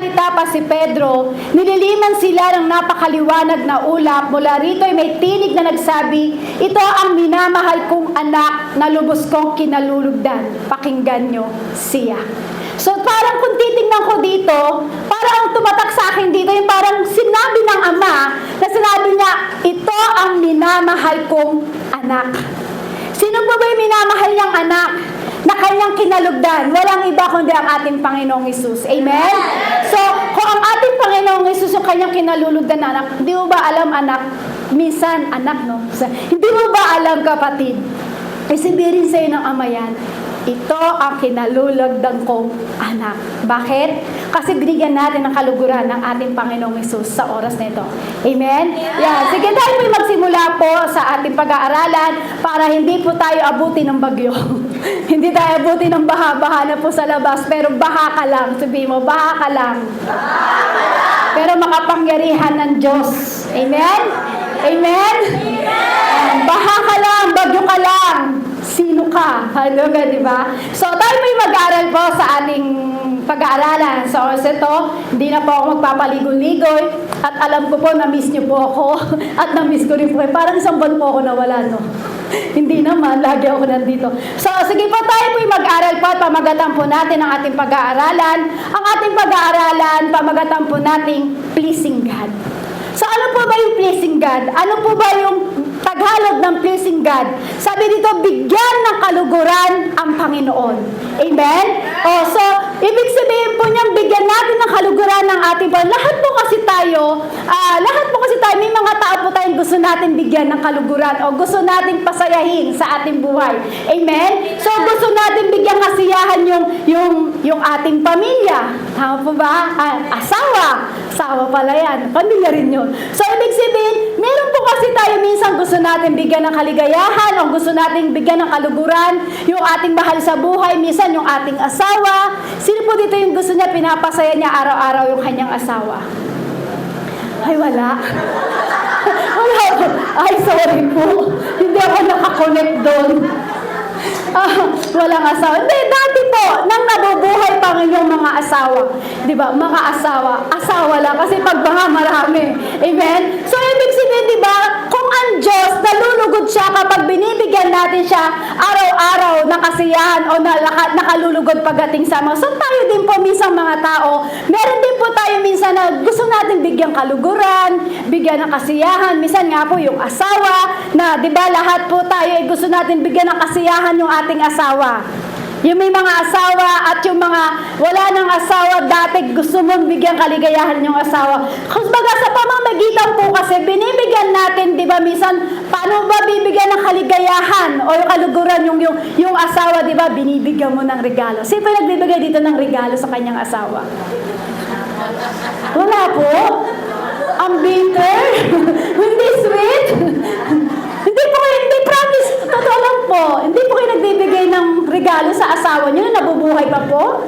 nagsasalita pa si Pedro, nililiman sila ng napakaliwanag na ulap. Mula rito ay may tinig na nagsabi, ito ang minamahal kong anak na lubos kong kinalulugdan. Pakinggan nyo siya. So parang kung titignan ko dito, parang ang tumatak sa akin dito, yung parang sinabi ng ama, na sinabi niya, ito ang minamahal kong anak. Sino po ba yung minamahal niyang anak? Na kanyang kinalugdan, walang iba kundi ang ating Panginoong Hesus. Amen? So, kung ang ating Panginoong Hesus yung kanyang kinalulugdan na anak, hindi mo ba alam anak? Minsan, anak, no? Hindi mo ba alam, kapatid? Isibirin sa'yo ng ama yan, ito ang kinalulugdan kong anak. Bakit? Kasi binigyan natin ng kaluguran ng ating Panginoong Hesus sa oras na ito. Amen? Yeah. Sige, tayo po magsimula po sa ating pag-aaralan para hindi po tayo abuti ng bagyo. Hindi tayo abuti ng baha-baha na po sa labas, pero baha ka lang. Sabihin mo, baha ka lang. Pero makapangyarihan ng Diyos. Amen? Amen? Baha ka lang, bagyo ka lang. Sino ka? Hallelujah, di ba? So, tayo may mag-aaral po sa ating pag-aaralan. So, ito, hindi na po ako magpapaligoy-ligoy at alam ko po, na-miss niyo po ako at na-miss ko rin po. Parang isang buwan po ako nawala, no? Hindi naman, lagi ako nandito. So, sige po, tayo po yung mag-aaral po at pamagatan po natin ang ating pag-aaralan. Ang ating pag-aaralan, pamagatan po nating pleasing God. So, ano po ba yung pleasing God? Ano po ba yung Tagalog ng pleasing God? Sabi dito, bigyan ng kaluguran ang Panginoon. Amen? Oh, so, ibig sabihin po niyang bigyan natin ng kaluguran ng ating Panginoon. Lahat po kasi tayo, may mga tao po tayong gusto natin bigyan ng kaluguran o gusto natin pasayahin sa ating buhay. Amen? So, gusto natin bigyan kasiyahan yung ating pamilya. Tama po ba? Asawa. Asawa pala yan. Pamilya rin yun. So, ibig sabihin, meron po kasi tayo minsan gusto natin bigyan ng kaligayahan o gusto natin bigyan ng kaluguran yung ating mahal sa buhay, minsan yung ating asawa. Sino po dito yung gusto niya, pinapasaya niya araw-araw yung kanyang asawa? Ay, wala. Wala po. Ay, sorry po. Hindi ako nakakonect doon. Walang asawa. Hindi, dati po, nang nabubuhay pa yung mga asawa. Di ba? Mga asawa lang. Kasi pag mga marami. Amen? So, ibig sabihin, di ba, kung ang Diyos, nalulugod siya kapag binibigyan natin siya araw-araw ng kasiyahan o nakalulugod pagdating sa mga. So, tayo din po, minsan mga tao, meron din po tayo minsan na gusto natin bigyan kaluguran, bigyan ng kasiyahan. Minsan nga po, yung asawa, na, di ba, lahat po tayo ay gusto natin bigyan ng kasiyahan yung ating asawa. Yung may mga asawa at yung mga wala ng asawa, dati gusto mong bigyan kaligayahan yung asawa. Kumbaga sa pamamagitan po kasi binibigyan natin, di ba, minsan, paano ba bibigyan ng kaligayahan o yung kaluguran yung asawa, di ba, binibigyan mo ng regalo. Sino pa nagbibigay dito ng regalo sa kanyang asawa? Wala po? Ang bitter? Hindi sweet? Hindi promise. Totoo lang po. Hindi po kayo nagbibigay ng regalo sa asawa niyo na nabubuhay pa po?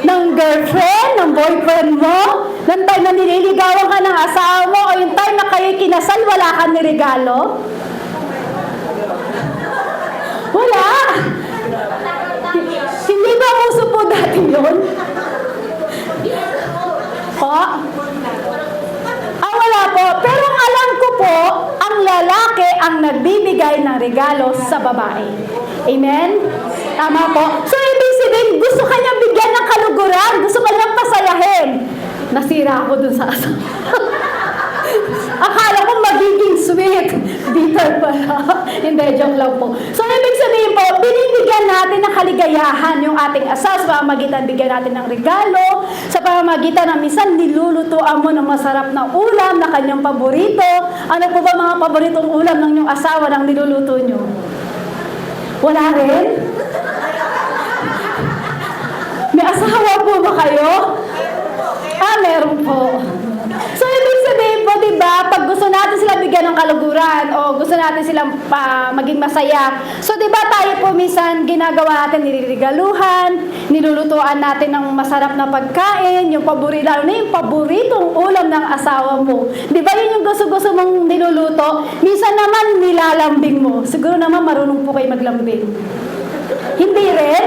Ng girlfriend, ng boyfriend mo? Ng time na nililigawan ka ng asawa mo o yung time na kayo kinasal, wala kang niregalo? Wala. Hindi ba uso po dati yun? Po? Wala po. Pero ang alam ko po, ang lalaki ang nagbibigay ng regalo sa babae. Amen? Tama po. So, ibig sabihin, gusto kanya bigyan ng kaluguran, gusto kanya pasayahin. Nasira ako dun sa asawa. Akala ko magiging sweet. Bitter pala. Hindi, joke lang po. So, ibig sabihin po, binibigyan natin ng kaligayahan yung ating asawa sa pamamagitan, bigyan natin ng regalo, sa pamamagitan na minsan nilulutuan mo ng masarap na ulam na kanyang paborito. Ano po ba mga paboritong ulam ng inyong asawa nang niluluto nyo? Wala rin? May asawa po ba kayo? Meron po. So, ibig sabihin po, di ba, pag gusto natin sila bigyan ng kaluguran o gusto natin silang maging masaya, so, di ba, tayo po minsan ginagawa natin, nilirigaluhan, nilulutuan natin ng masarap na pagkain, yung paborito, lalo na yung paboritong ulam ng asawa mo. Di ba, yun yung gusto-gusto mong niluluto? Minsan naman, nilalambing mo. Siguro naman, marunong po kayo maglambing. Hindi rin?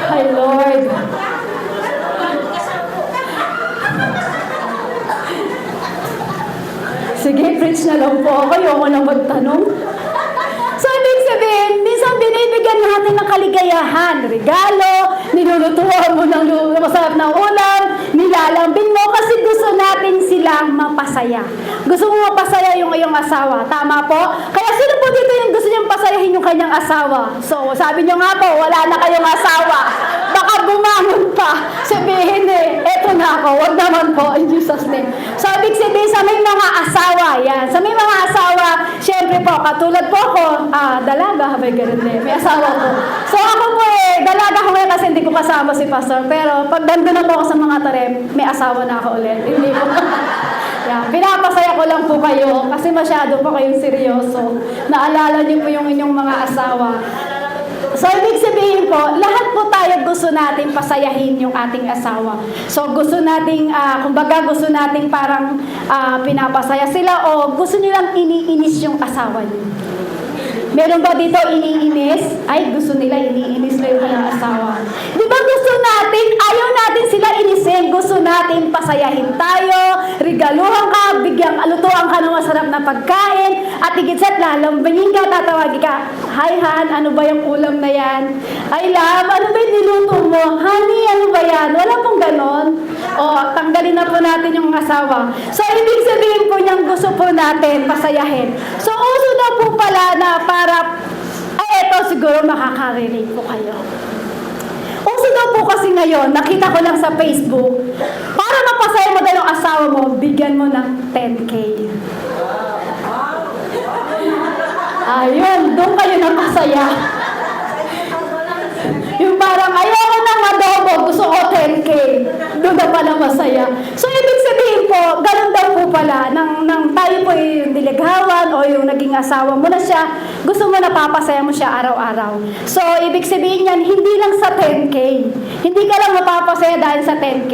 Hi, Lord. Sige, preach na lang po ako. Ayoko nang magtanong. So, ibig sabihin, minsan binibigyan natin ng kaligayahan. Regalo, nilulutuan mo ng masarap na ulam, nilalambing mo kasi gusto natin silang mapasaya. Gusto mo mapasaya yung iyong asawa. Tama po? Kaya sino po dito yung gusto niyang pasayahin yung kanyang asawa? So, sabi niyo nga po, wala na kayong asawa. Baka bumangon pa. Sabihin eto na ako. Wag naman po, in Jesus name. So, ibig sabihin, sa may mga asawa, yan. Sa may mga asawa, syempre po, katulad po ako, dalaga, may ganun may asawa ko. So, ako po dalaga ko ngayon kasi hindi ko kasama si Pastor. Pero, pag nandun na po ako sa mga tarem, may asawa na ako ulit. Hindi po. Yan. Pinapasaya ko lang po kayo kasi masyado po kayong seryoso. Naalala niyo po yung inyong mga asawa. So, ibig sabihin po, lahat po tayo gusto natin pasayahin yung ating asawa. So, gusto nating, kumbaga gusto nating parang pinapasaya sila o gusto nilang iniinis yung asawa niyo. Meron ba dito iniinis? Ay, gusto nila iniinis na yung kanyang asawa. Di ba gusto natin, ayaw natin sila inisin, gusto natin pasayahin tayo, regaluhan ka, lutuan ka ng masarap na pagkain, at higit sa't lalambingin ka, tatawagin ka, "Hi, Han, ano ba yung ulam na yan? Ay, love, ano ba yung niluto mo? Honey, ano ba yan?" Wala pong ganon. O, tanggalin na po natin yung asawa. So, ibig sabihin po niyang gusto po natin pasayahin. So, uso na po pala na eto siguro makaka-relate po kayo. Uso daw po kasi ngayon, nakita ko lang sa Facebook, para mapasaya mo daw yung asawa mo, bigyan mo ng 10K. Ayun, doon kayo napasaya. Yung parang, ayoko ng adobo, gusto ko 10K. Doon na pala masaya. So, ibig sabihin po, ganun daw po pala, nang tayo po yung niligawan o yung naging asawa mo na siya, gusto mo napapasaya mo siya araw-araw. So, ibig sabihin yan, hindi lang sa 10K. Hindi ka lang mapapasaya dahil sa 10K.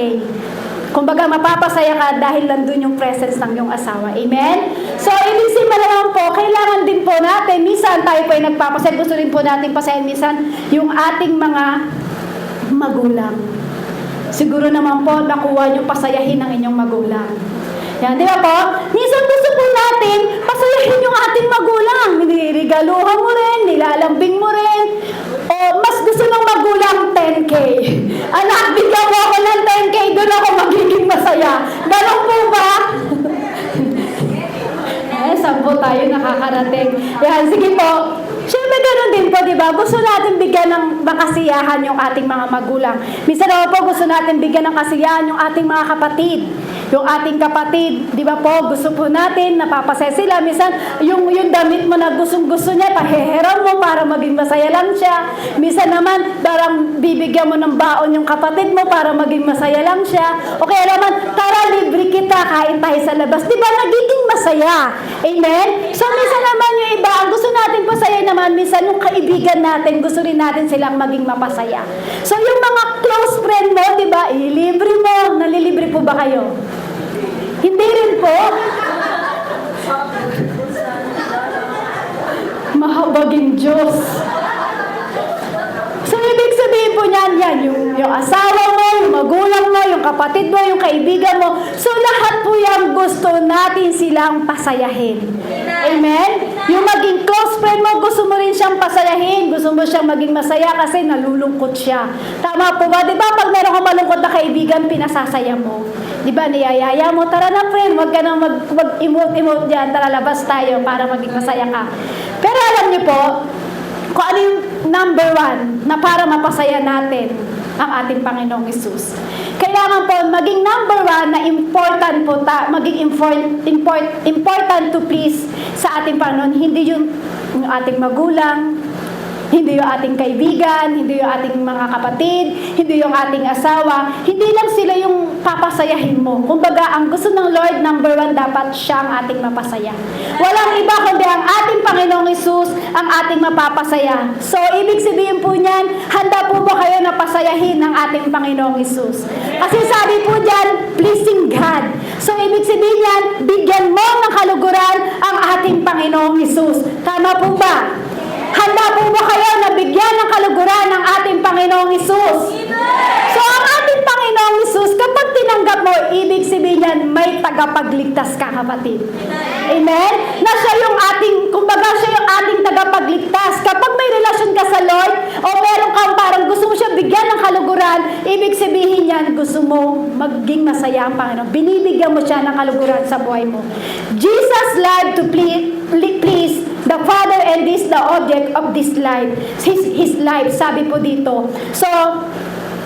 Kumbaga, mapapasaya ka dahil nandun yung presence ng iyong asawa. Amen? So, ibig sabihin naman po, kailangan din po natin, minsan tayo po ay nagpapasaya, gusto rin po natin pasayan minsan yung ating mga magulang. Siguro naman po, nakuha yung pasayahin ng inyong magulang. Yan, di ba po? Minsan gusto po natin pasayahin yung ating magulang. Niliregaluhan mo rin, nilalambing mo rin. O mas gusto ng magulang 10K. Anak, bigyan mo ako ng 10K, doon ako magiging masaya. Ganon po ba? Saan po tayo nakakarating? Yan, sige po. Siyempre, ganun din po, di ba? Gusto natin bigyan ng makasiyahan yung ating mga magulang. Minsan naman po, gusto natin bigyan ng kasiyahan yung ating mga kapatid. Yung ating kapatid, di ba po, gusto po natin, napapasaya sila. Minsan, yung damit mo na gustong-gusto niya, paheheran mo para maging masaya lang siya. Minsan naman, parang bibigyan mo ng baon yung kapatid mo para maging masaya lang siya. O kaya naman, tara, libre kita, kain tayo sa labas. Di ba, nagiging masaya? Amen? So, minsan naman yung iba, ang gusto natin pasaya naman, minsan yung kaibigan natin, gusto rin natin silang maging mapasaya. So, yung mga close friend mo, di ba, ilibre mo. Nalilibre po ba kayo? Hindi rin po. Mahabaging Diyos. So, ibig sabihin po niyan, yung asawa mo, yung magulang mo, yung kapatid mo, yung kaibigan mo. So, lahat po yan gusto natin silang pasayahin. Amen? Yung maging close friend mo, gusto mo rin siyang pasayahin. Gusto mo siyang maging masaya kasi nalulungkot siya. Tama po ba? Di ba pag meron kang malungkot na kaibigan, pinasasaya mo? Di ba, niyayaya mo, tara na friend, wag ka na mag-emote-emote dyan, tara labas tayo para maging masaya ka. Pero alam niyo po, kung ano yung number 1 na para mapasaya natin ang ating Panginoong Hesus. Kailangan po maging number 1 na important po maging important to please sa ating Panginoon. Hindi yung ating magulang, hindi yung ating kaibigan, hindi yung ating mga kapatid, hindi yung ating asawa, hindi lang sila yung papasayahin mo. Kumbaga, ang gusto ng Lord, number 1, dapat siya ang ating mapasaya. Walang iba kundi ang ating Panginoong Hesus ang ating mapapasaya. So, ibig sabihin po niyan, handa po ba kayo na pasayahin ng ating Panginoong Hesus? Kasi sabi po diyan, pleasing God. So, ibig sabihin niyan, bigyan mo ng kaluguran ang ating Panginoong Hesus. Tama po ba? Handa po ba kayo na bigyan ng kaluguran ng ating Panginoong Hesus? So, ang ating Panginoong Hesus, kapag tinanggap mo, ibig sabihin yan, may tagapagligtas ka, kapatid. Ibig sabihin yan, gusto mo maging masaya ang Panginoon. Binibigyan mo siya ng kaluguran sa buhay mo. Jesus lived to please the Father, and this the object of this life. His life, sabi po dito. So,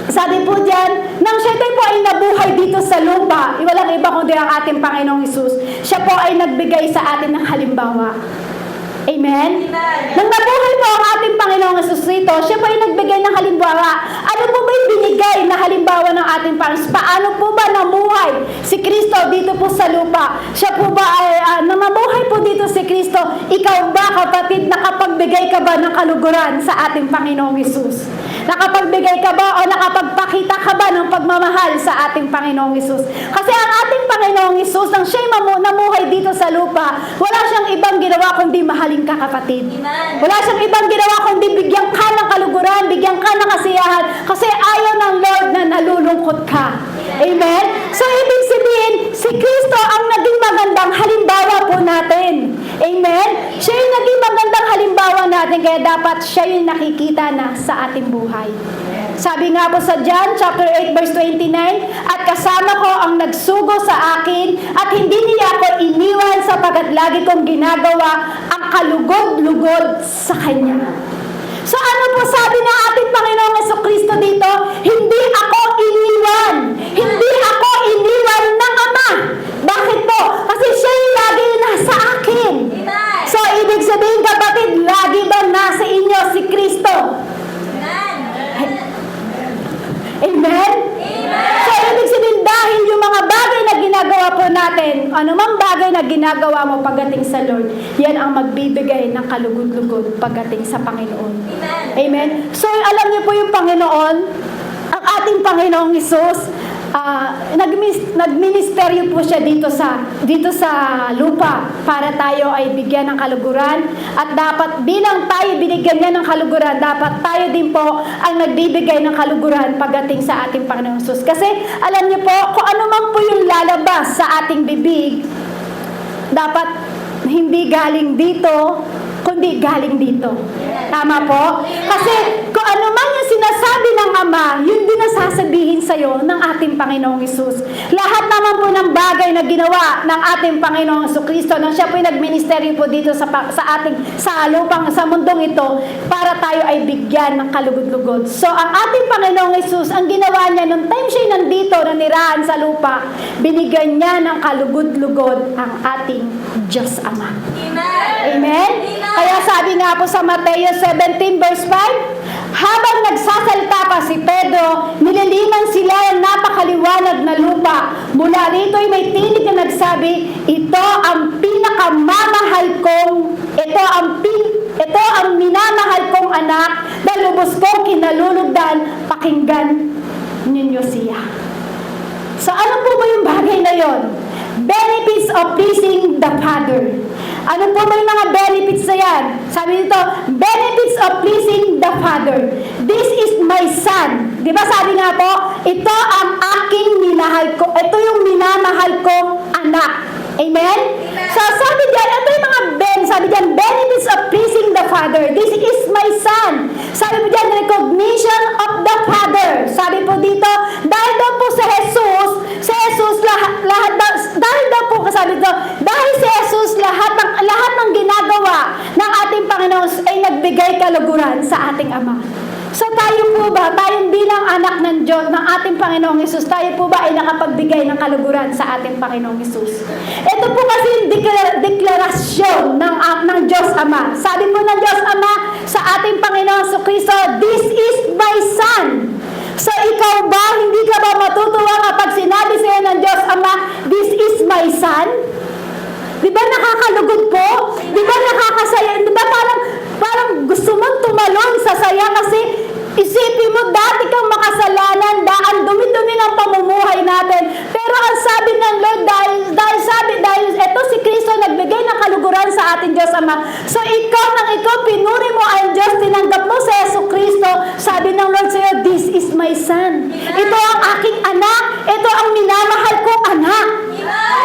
sabi po diyan, nang siya po ay nabuhay dito sa lupa, walang iba kundi ang ating Panginoong Hesus. Siya po ay nagbigay sa atin ng halimbawa. Amen? Nang nabuhay po ang ating Panginoong Hesus dito, siya po ay nagbigay ng halimbawa. Ano po ba yung binigay na halimbawa ng ating Panginoon? Paano po ba namuhay si Kristo dito po sa lupa? Siya po ba ay, nang namuhay po dito si Kristo, ikaw ba kapatid, nakapagbigay ka ba ng kaluguran sa ating Panginoong Hesus? Nakapagbigay ka ba o nakapagpakita ka ba ng pagmamahal sa ating Panginoong Hesus? Kasi ang ating Panginoong Hesus, nang siya'y namuhay dito sa lupa, wala siyang ibang ginawa kundi mahalin ka, kapatid. Wala siyang ibang ginawa kundi bigyan ka ng kaluguran, bigyan ka ng kasiyahan, kasi ayaw ng Lord na nalulungkot ka. Amen? So, ibig sabihin, si Kristo ang naging magandang halimbawa po natin. Amen? Siya yung naging magandang halimbawa natin, kaya dapat siya yung nakikita na sa ating buhay. Sabi nga po sa John chapter 8 verse 29, at kasama ko ang nagsugo sa akin, at hindi niya ako iniwan sapagkat lagi kong ginagawa ang kalugod-lugod sa Kanya. So ano po sabi ng ating Panginoong Jesucristo dito? Hindi ako iniwan. Hindi ako iniwan ng Ama. Bakit po? Kasi siya yung lagi nasa akin. So ibig sabihin, kapatid, lagi ba nasa inyo si Kristo? Amen? So, ibig sabihin, dahil yung mga bagay na ginagawa po natin, anumang bagay na ginagawa mo pagdating sa Lord, yan ang magbibigay ng kalugod-lugod pagdating sa Panginoon. Amen? So, alam niyo po yung Panginoon, ang ating Panginoong Hesus, nagministeryo po siya dito sa lupa para tayo ay bigyan ng kaluguran, at dapat bilang tayo binigyan niya ng kaluguran, dapat tayo din po ang nagbibigay ng kaluguran pagdating sa ating Panginoong Hesus. Kasi alam niyo po, kung ano man po yung lalabas sa ating bibig, dapat hindi galing dito, kundi galing dito. Tama po? Kasi kung ano man yung sinasabi ng Ama, yun din ang sasabihin sa'yo ng ating Panginoong Hesus. Lahat naman po ng bagay na ginawa ng ating Panginoong Jesucristo, nang siya po yung nagministeryo po dito sa lupang, sa mundong ito, para tayo ay bigyan ng kalugod-lugod. So, ang ating Panginoong Hesus, ang ginawa niya, nung time siya nandito, nanirahan sa lupa, binigyan niya ng kalugod-lugod ang ating Diyos Ama. Amen? Kaya sabi nga po sa Mateo 17 verse 5, habang nagsasalita pa si Pedro, nililiman sila ng napakaliwanag na lupa. Mula rito ay may tinig na nagsabi, ito ang minamahal kong anak, na lubos kong kinalulugdan, pakinggan ninyo siya. So ano po ba yung bagay na yon? Benefits of pleasing the Father. Ano po ba yung mga benefits na yan? Sabi dito, benefits of pleasing the Father. This is my son. Di ba sabi nga po, ito ang aking minahal ko. Ito yung minamahal kong anak. Amen? So sabi diyan, ito yung mga sabi diyan, benefits of pleasing the Father. This is my son. Sabi po diyan, recognition of the Father. Sabi po dito, dahil daw po sa Jesus, dahil daw po, sabi dito, dahil si Jesus, lahat ng ginagawa ng ating Panginoon ay nagbigay kaluguran sa ating Ama. So tayo po ba, tayong bilang anak ng Diyos, ng ating Panginoong Hesus, tayo po ba ay nakapagbigay ng kaluguran sa ating Panginoong Hesus? Ito po kasi yung deklarasyon ng Diyos Ama. Sabi po ng Diyos Ama sa ating Panginoong Jesucristo, this is my son. So ikaw ba, hindi ka ba matutuwa kapag sinabi sa'yo ng Diyos Ama, this is my son? Di ba nakakalugod po? Di ba nakakasaya? Di ba parang gusto mong tumalon sa saya kasi isipin mo, dati kang makasalanan, daan dumi-dumi ng pamumuhay natin. Pero ang sabi ng Lord, dahil ito si Kristo nagbigay ng kaluguran sa ating Diyos Ama. So ikaw pinuri mo ang Diyos, tinanggap mo sa Jesucristo, sabi ng Lord sa'yo, this is my son. Ito ang aking anak. Ito ang minamahal kong anak.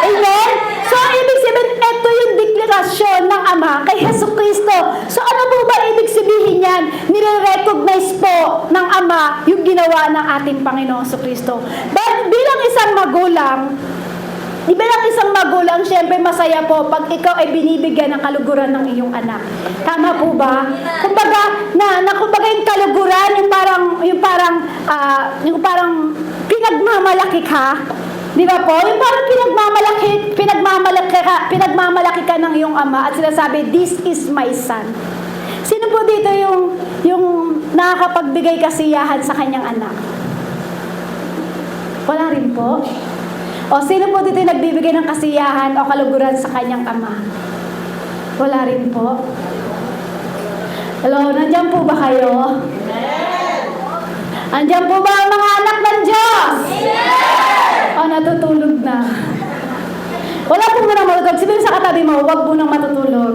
Amen? So ibig sabihin, ito yung deklarasyon ng Ama kay Jesucristo. So ano po ba ibig sabihin yan? Nire-recognize po ng Ama yung ginawa ng ating Panginoong Kristo. Bilang isang magulang, syempre masaya po pag ikaw ay binibigyan ng kaluguran ng iyong anak. Tama po ba? Kumbaga, kumbaga yung kaluguran, yung parang pinagmamalaki ka. Di ba po? Yung parang pinagmamalaki ka ng iyong ama at sinasabi, this is my son. Sino po dito yung nakakapagbigay kasiyahan sa kanyang anak? Wala rin po. O sino po dito yung nagbibigay ng kasiyahan o kaluguran sa kanyang ama? Wala rin po. Hello, nandiyan po ba kayo? Nandiyan po ba ang mga anak ng Diyos? O natutulog na. Wala pong munang matutulog. Sabihin sa katabi mo, huwag munang matutulog.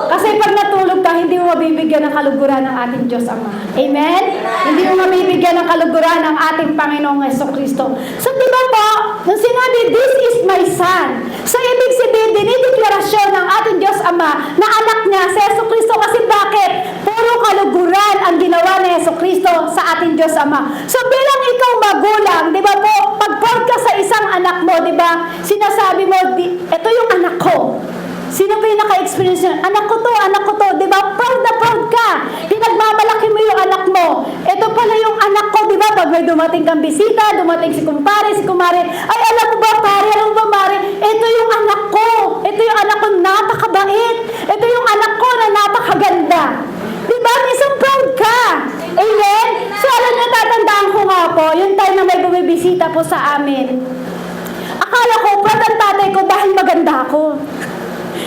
Kasi pag natulog ka, hindi mo mabibigyan ng kaluguran ng ating Diyos Ama. Amen? Hindi mo mabibigyan ng kaluguran ng ating Panginoong Jesucristo. So, di ba po, nung sinabi, this is my son. So, ibig sabihin, dinideklarasyon ng ating Diyos Ama na anak niya si Jesucristo. Kasi bakit? Puro kaluguran ang ginawa ni Jesucristo sa ating Diyos Ama. So, bilang ikaw magulang, di ba po, pag-proud ka sa isang anak mo, di ba, sinasabi mo, ito yung anak ko. Sino ba yung naka-experience yun? Anak ko to, di ba? Proud na proud ka. Pinagmamalaki mo yung anak mo. Ito pala yung anak ko, di ba? Pag may dumating kang bisita, dumating si kumare, ay alam mo ba, pare, alam mo ba, mare? Ito yung anak ko. Ito yung anak ko, napakabait. Ito yung anak ko na napakaganda. Di ba? Isang proud ka. Amen? So, alam niyo, tatandaan ko nga po, yung time na may bumibisita po sa amin. Akala ko, proud ang tatay ko dahil maganda ako.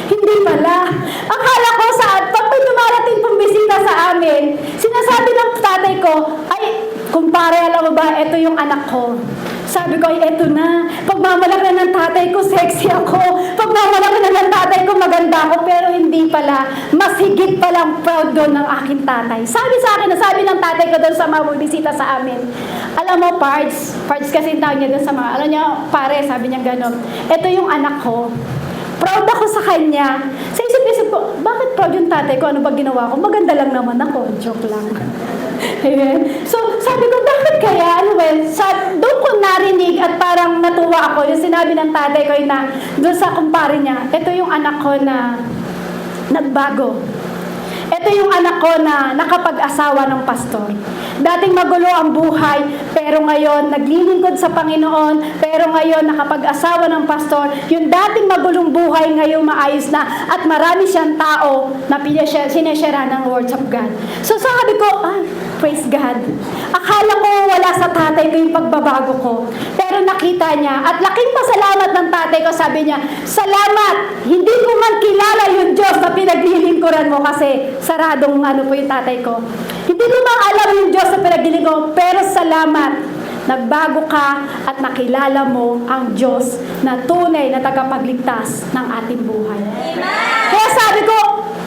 Hindi pala. Akala ko pag may dumarating pong bisita sa amin, sinasabi ng tatay ko, ay, kumpare, alam mo ba, ito yung anak ko. Sabi ko, ay, eto na. Pagmamalaki ng tatay ko, sexy ako. Pagmamalaki ng tatay ko, maganda ako. Pero hindi pala. Mas higit palang proud doon ng aking tatay. Sabi sa akin, sabi ng tatay ko doon sa mga bisita sa amin, alam mo, Pards kasi yung tawag niya doon sa mga, alam niya, pare, sabi niya gano'n, eto yung anak ko. Proud ako sa kanya. Sa isip-isip ko, bakit proud yung tatay ko? Ano ba ginawa ko? Maganda lang naman ako. Joke lang. Amen. So, sabi ko, bakit kaya? Doon ko narinig at parang natuwa ako. Yung sinabi ng tatay ko na doon sa kumpare niya, ito yung anak ko na nagbago. Ito yung anak ko na nakapag-asawa ng pastor. Dating magulo ang buhay, pero ngayon naglilingkod sa Panginoon, pero ngayon nakapag-asawa ng pastor. Yung dating magulong buhay, ngayon maayos na at marami siyang tao na sineshare ng words of God. So sabi ko, praise God. Akala ko wala sa tatay ko yung pagbabago ko, pero nakita niya at laking pasalamat ng tatay ko. Sabi niya, salamat, hindi ko man kilala yung Diyos na pinaglilingkuran mo kasi saradong po yung tatay ko. Hindi ko man alam yung Diyos na pinaglilingkuran ko, pero salamat, nagbago ka at nakilala mo ang Diyos na tunay na tagapagligtas ng ating buhay. Amen. Kaya sabi ko,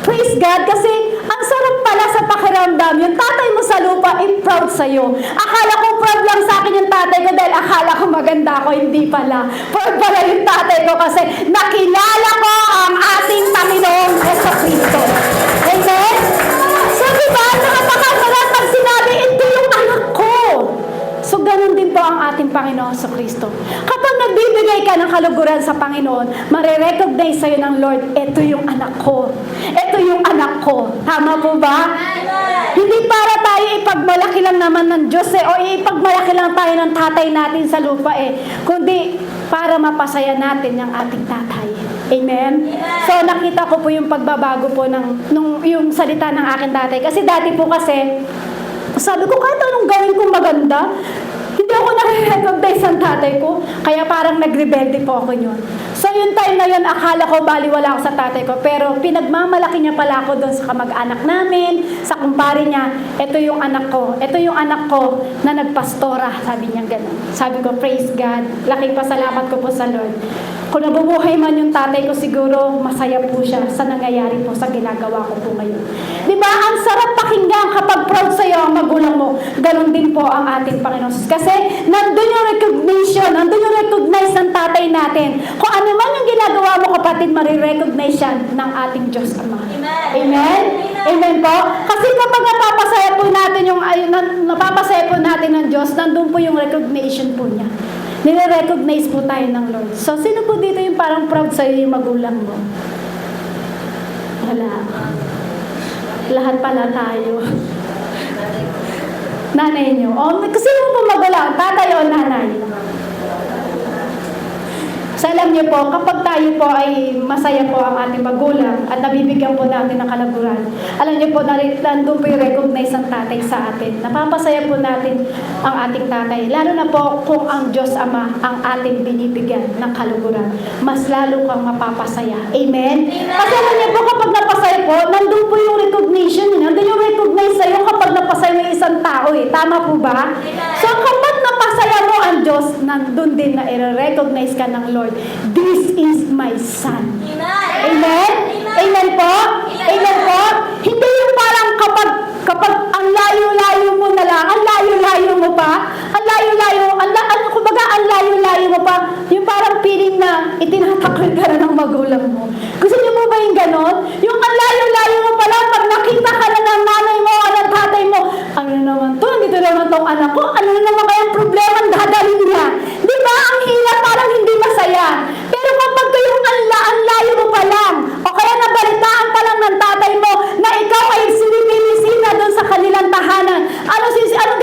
praise God, kasi ang sarap pala sa pakiramdam. Yung tatay mo sa lupa ay proud sa'yo. Akala ko proud lang sa akin yung tatay ko dahil akala ko maganda ako. Hindi pala. Proud pala yung tatay ko kasi nakilala ko ang ating Panginoong Jesucristo. Amen? So diba, nakapakasalat pag sinabi, ito yung anak ko. So ganun din po ang ating Panginoon Jesucristo. Kapag nagbibigay ka ng kaluguran sa Panginoon, marirecognize sa'yo ng Lord, ito yung anak ko. Ito yung anak ko. Tama po ba? Hindi para tayo ipagmalaki lang naman ng Diyos o ipagmalaki lang tayo ng tatay natin sa lupa kundi para mapasaya natin yung ating tatay. Amen? So nakita ko po yung pagbabago po yung salita ng aking tatay. Kasi dati po sabi ko, kahit anong gawin kong maganda, hindi ako nare-recognize ang tatay ko. Kaya parang nagrebelde po ako yun. So yung time na yun, akala ko baliwala ako sa tatay ko. Pero pinagmamalaki niya pala ako doon sa kamag-anak namin, sa kumpare niya. Ito yung anak ko. Ito yung anak ko na nagpastora. Sabi niya gano'n. Sabi ko, praise God. Laking pasalamat ko po sa Lord. Kung nabubuhay man yung tatay ko, siguro masaya po siya sa nangyayari po sa ginagawa ko po ngayon. Diba? Ang sarap pakinggan kapag proud sa'yo ang magulang mo. Ganon din po ang ating Panginoon. Kasi nandun yung recognition, nandun yung recognize ng tatay natin. Kung ano man yung ginagawa mo, kapatid, marirecognize yan ng ating Diyos Ama. Amen? Amen? Amen po? Kasi kapag napapasaya po natin napapasaya po natin ng Diyos, nandun po yung recognition po niya. Nire-recognize po tayo ng Lord. So, sino po dito yung parang proud sa'yo yung magulang mo? Wala. Lahat pala tayo. Nanay niyo. O, kasi mo po magulang, tatay o nanay? So, alam niyo po, kapag tayo po ay masaya po ang ating magulang at nabibigyan po natin ng kalaguran, alam niyo po, nandun po yung recognize ng tatay sa atin. Napapasaya po natin ang ating tatay. Lalo na po kung ang Diyos Ama ang ating binibigyan ng kaluguran. Mas lalo kang mapapasaya. Amen? Kasi alam niyo po, kapag napasaya po, nandun po yung recognition. Nandun yung recognize sa'yo kapag napasaya mo yung isang tao. Tama po ba? So, kapag napasaya mo ang Diyos, nandun din na i-recognize ka ng Lord. This is my son. Amen? Amen po? Amen po? Hindi yung parang kapag ang layo-layo mo na lang, ang layo-layo mo pa, ang layo-layo mo pa, yung parang feeling na itinatakol ka na ng magulang mo. Gusto niyo po ba yung ganon? Yung ang layo-layo mo pala, pag nakita ka na ng nanay mo o ng tatay mo, ano naman to? Dito naman tong anak ko, ano naman kayang problema ang dadalhin niya? Di ba? Ang hirap, parang hindi masaya. Pero kapag yung ang layo mo pa lang, o kaya nabalitaan pa lang ng tatay mo na ikaw ay sinipinisina doon sa kanilang tahanan, ano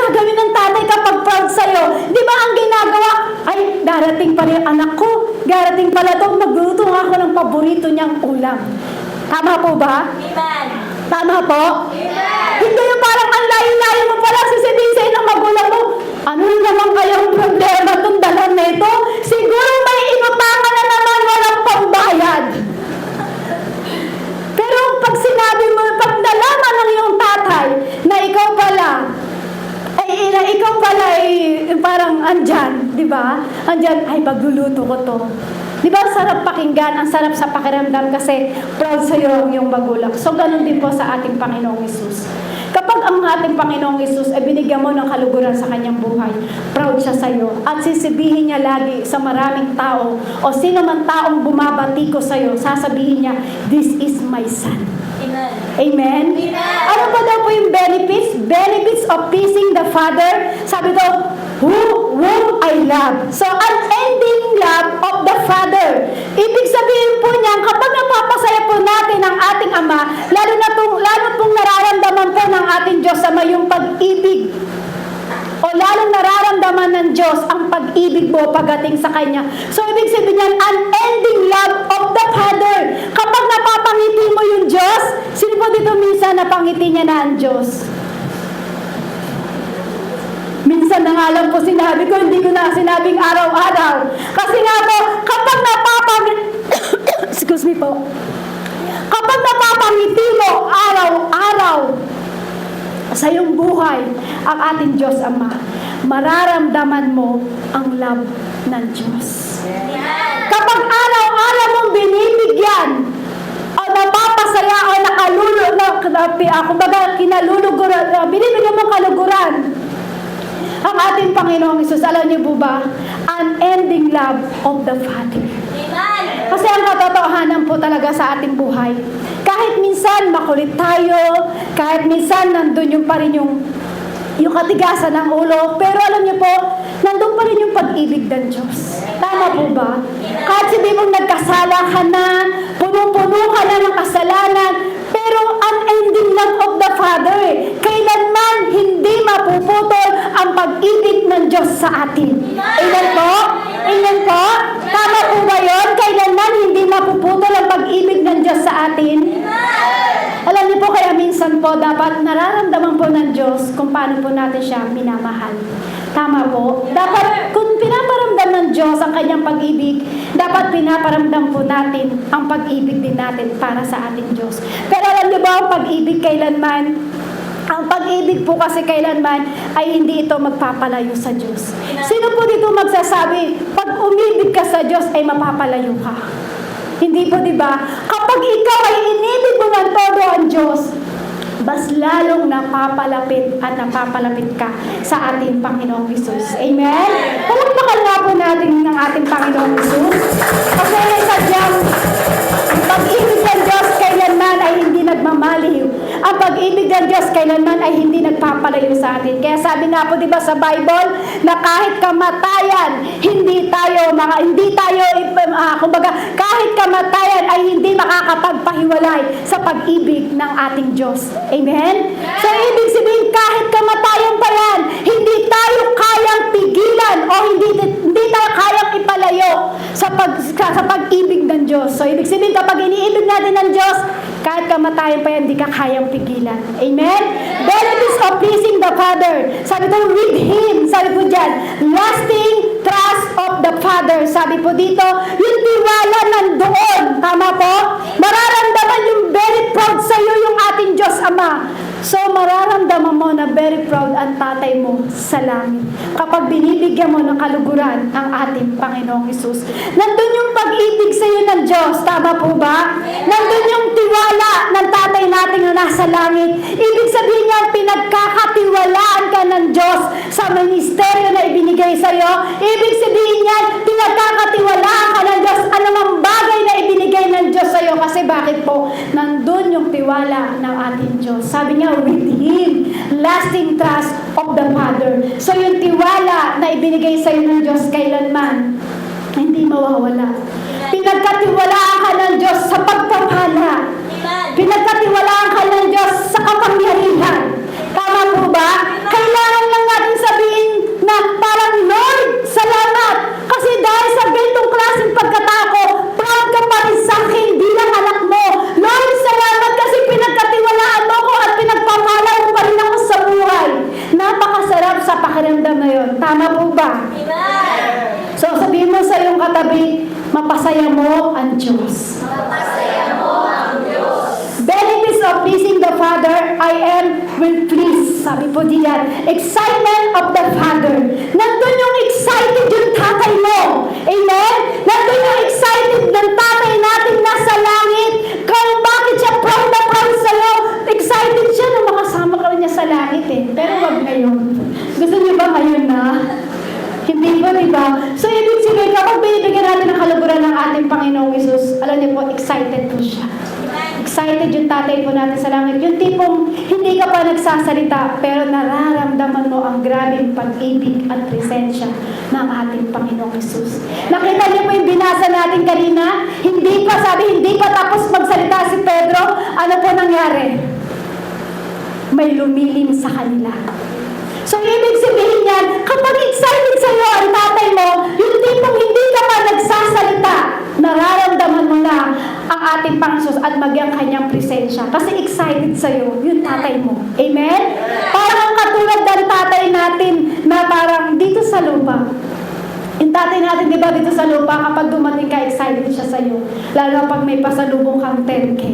gagawin ng tatay kapag proud sa'yo? Di ba ang ginagawa? Ay, darating pala yung anak ko. Darating pala to, magluto nga ako ng paborito niyang ulam. Tama po ba? Amen. Tama po? Amen. Hindi yung parang ang layo-layo mo pala sasabihin sa'yo ng magulang mo, ano naman kayang problema itong dalan na ito? Siguro may inutangan na naman walang pambayad. Pero pag sinabi mo, pag nalaman ng iyong tatay na ikaw pala ay parang andyan, di ba? Andyan, ay pagluluto ko to. Di ba, sarap pakinggan, ang sarap sa pakiramdam kasi proud sa iyo ang iyong magulang. So, ganun din po sa ating Panginoong Hesus. Kapag ang ating Panginoong Hesus ay binigyan mo ng kaluguran sa kanyang buhay, proud siya sa iyo. At sisibihin niya lagi sa maraming tao o sino man taong bumabati ko sa iyo, sasabihin niya, this is my son. Amen. Amen? Amen. Ano pa daw po yung benefits? Benefits of pleasing the Father. Sabi daw, whom I love. So, unending love of the Father. Ibig sabihin po niyan, kapag napapasaya po natin ang ating Ama, lalo pong nararamdaman po ng ating Diyos Ama yung pag-ibig. O lalong nararamdaman ng Diyos ang pag-ibig mo pagdating sa Kanya. So, ibig sabihin niyan, unending love of the Father. Kapag napapangiti mo yung Diyos, sino po dito minsan napangiti niya na ang Diyos? Minsan na nga lang po sinabi ko, hindi ko na sinabing araw-araw. Kasi nga po, kapag excuse me po, kapag napapangiti mo araw-araw sa iyong buhay ang ating Diyos Ama, mararamdaman mo ang love ng Diyos. Kapag araw-araw mong binibigyan o napapasaya o binibigyan mong kaluguran ang ating Panginoong Hesus, alam niyo po ba? Unending love of the Father. Amen. Kasi ang katotohanan po talaga sa ating buhay, kahit minsan makulit tayo, kahit minsan nandun yung pa rin yung katigasan ng ulo, pero alam niyo po, nandun pa rin yung pag-ibig ng Diyos. Tama po ba? Kahit sabi mong nagkasala ka na, puno-puno ka na ng kasalanan, pero unending love of the Father, kailanman hindi mapuputol ang pag-ibig ng Diyos sa atin. Amen po? Amen po? Tama po ba yun? Kailanman hindi mapuputol ang pag-ibig ng Diyos sa atin? Alam niyo po, kaya minsan po, dapat nararamdaman po ng Diyos kung paano po natin siya minamahal. Tama po? Dapat, kung pinaparamdam ng Diyos ang kanyang pag-ibig, dapat pinaparamdam po natin ang pag-ibig din natin para sa ating Diyos. Pero alam niyo ba, ang pag-ibig kailanman, ang pag-ibig po kasi kailanman ay hindi ito magpapalayo sa Diyos. Sino po dito magsasabi, pag umibig ka sa Diyos ay mapapalayo ka? Hindi po, di ba? Kapag ikaw ay inibig mo ng todo ang Diyos, mas lalong napapalapit at napapalapit ka sa ating Panginoong Hesus. Amen? Palakpakan nga po natin ng ating Panginoong Hesus. Kasi sadyang ang pag-ibig ng Diyos kailanman ay hindi nagmamaliw. ang pag-ibig ng Diyos kailanman ay hindi nagpapalayo sa atin. Kaya sabi nga po, di ba sa Bible, na kahit kamatayan, kumbaga, kahit kamatayan ay hindi makakapagpahiwalay sa pag-ibig ng ating Diyos. Amen? So, ibig sabihin, kahit kamatayan pa yan, hindi tayo kayang pigilan o hindi tayo kayang ipalayo sa pag-ibig ng Diyos. So, ibig sabihin, kapag iniibig natin ng Diyos, kahit kamatayan pa yan, hindi ka kayang pigilan. Amen? Benefits of pleasing the Father. Sabi ko, with Him. Sabi po dyan, lasting trust of the Father. Sabi po dito, yung tiwala nandoon. Tama po? Mararamdaman yung very proud sa iyo yung ating Diyos Ama. So, mararamdaman mo na very proud ang tatay mo sa langit. Kapag binibigyan mo ng kaluguran ang ating Panginoong Hesus. Nandun yung pag-ibig sa iyo ng Diyos. Tama po ba? Nandun yung tiwala ng tatay natin na nasa langit. Ibig sabihin niya, pinagkakatiwalaan ka ng Diyos sa ministeryo na ibinigay sa iyo. Ibig sabihin niya, pinagkakatiwalaan ka ng Diyos anumang bagay na ibinigay ng Diyos sa iyo. Kasi bakit po? Nandun yung tiwala ng ating Diyos. Sabi niya, with Him, lasting trust of the Father. So yung tiwala na ibinigay sa iyo ng Diyos kailanman, hindi mawawala. Pinagkatiwalaan ka ng Diyos sa pagpapala. Pinagkatiwalaan ka ng Diyos sa kapangyarihan. Tama po ba? Kailangan lang natin sabihin na parang, Lord, salamat. Kasi dahil sa ganitong klaseng pagkatako, proud ka pa rin sa akin bilang anak mo. Lord, salamat kasi pinagkatiwalaan mo ko at pinagpapala mo pa rin ako sa buhay. Napakasarap sa pakiramdam na yun. Tama po ba? So sabihin mo sa iyong katabi, mapasaya mo ang Diyos. Mapasaya mo ang Diyos. Benefits of pleasing the Father, I am will please. Sabi po diyan, excitement of the Father. Nandun yung excited yung tatay mo. Amen? Nandun yung excited ng tatay natin nasa langit. Kung bakit siya proud na proud sa'yo, excited siya na makasama ka niya sa langit eh. Pero wag ngayon. Gusto niyo ba ngayon na? Hindi ba, diba? So, ibig sabihin, kapag binibigyan natin ng kaluguran ng ating Panginoong Hesus, alam niyo po, excited po siya. Excited yung tatay po natin sa langit. Yung tipong hindi ka pa nagsasalita, pero nararamdaman mo ang grabing pag-ibig at presensya ng ating Panginoong Hesus. Nakita niyo po yung binasa natin kanina? Hindi pa tapos magsalita si Pedro. Ano po nangyari? May lumilim sa kanila. So, ibig sabihin yan, kapag excited sa'yo ang tatay mo, yung tipong hindi ka pa nagsasalita, nararamdaman mo na ang ating Panginoon at magyang kanyang presensya. Kasi excited sa'yo yung tatay mo. Amen? Parang ang katulad ng tatay natin na parang dito sa lupa. Yung tatay natin, di ba, dito sa lupa, kapag dumating ka, excited siya sa'yo. Lalo pag may pasalubong kang 10K.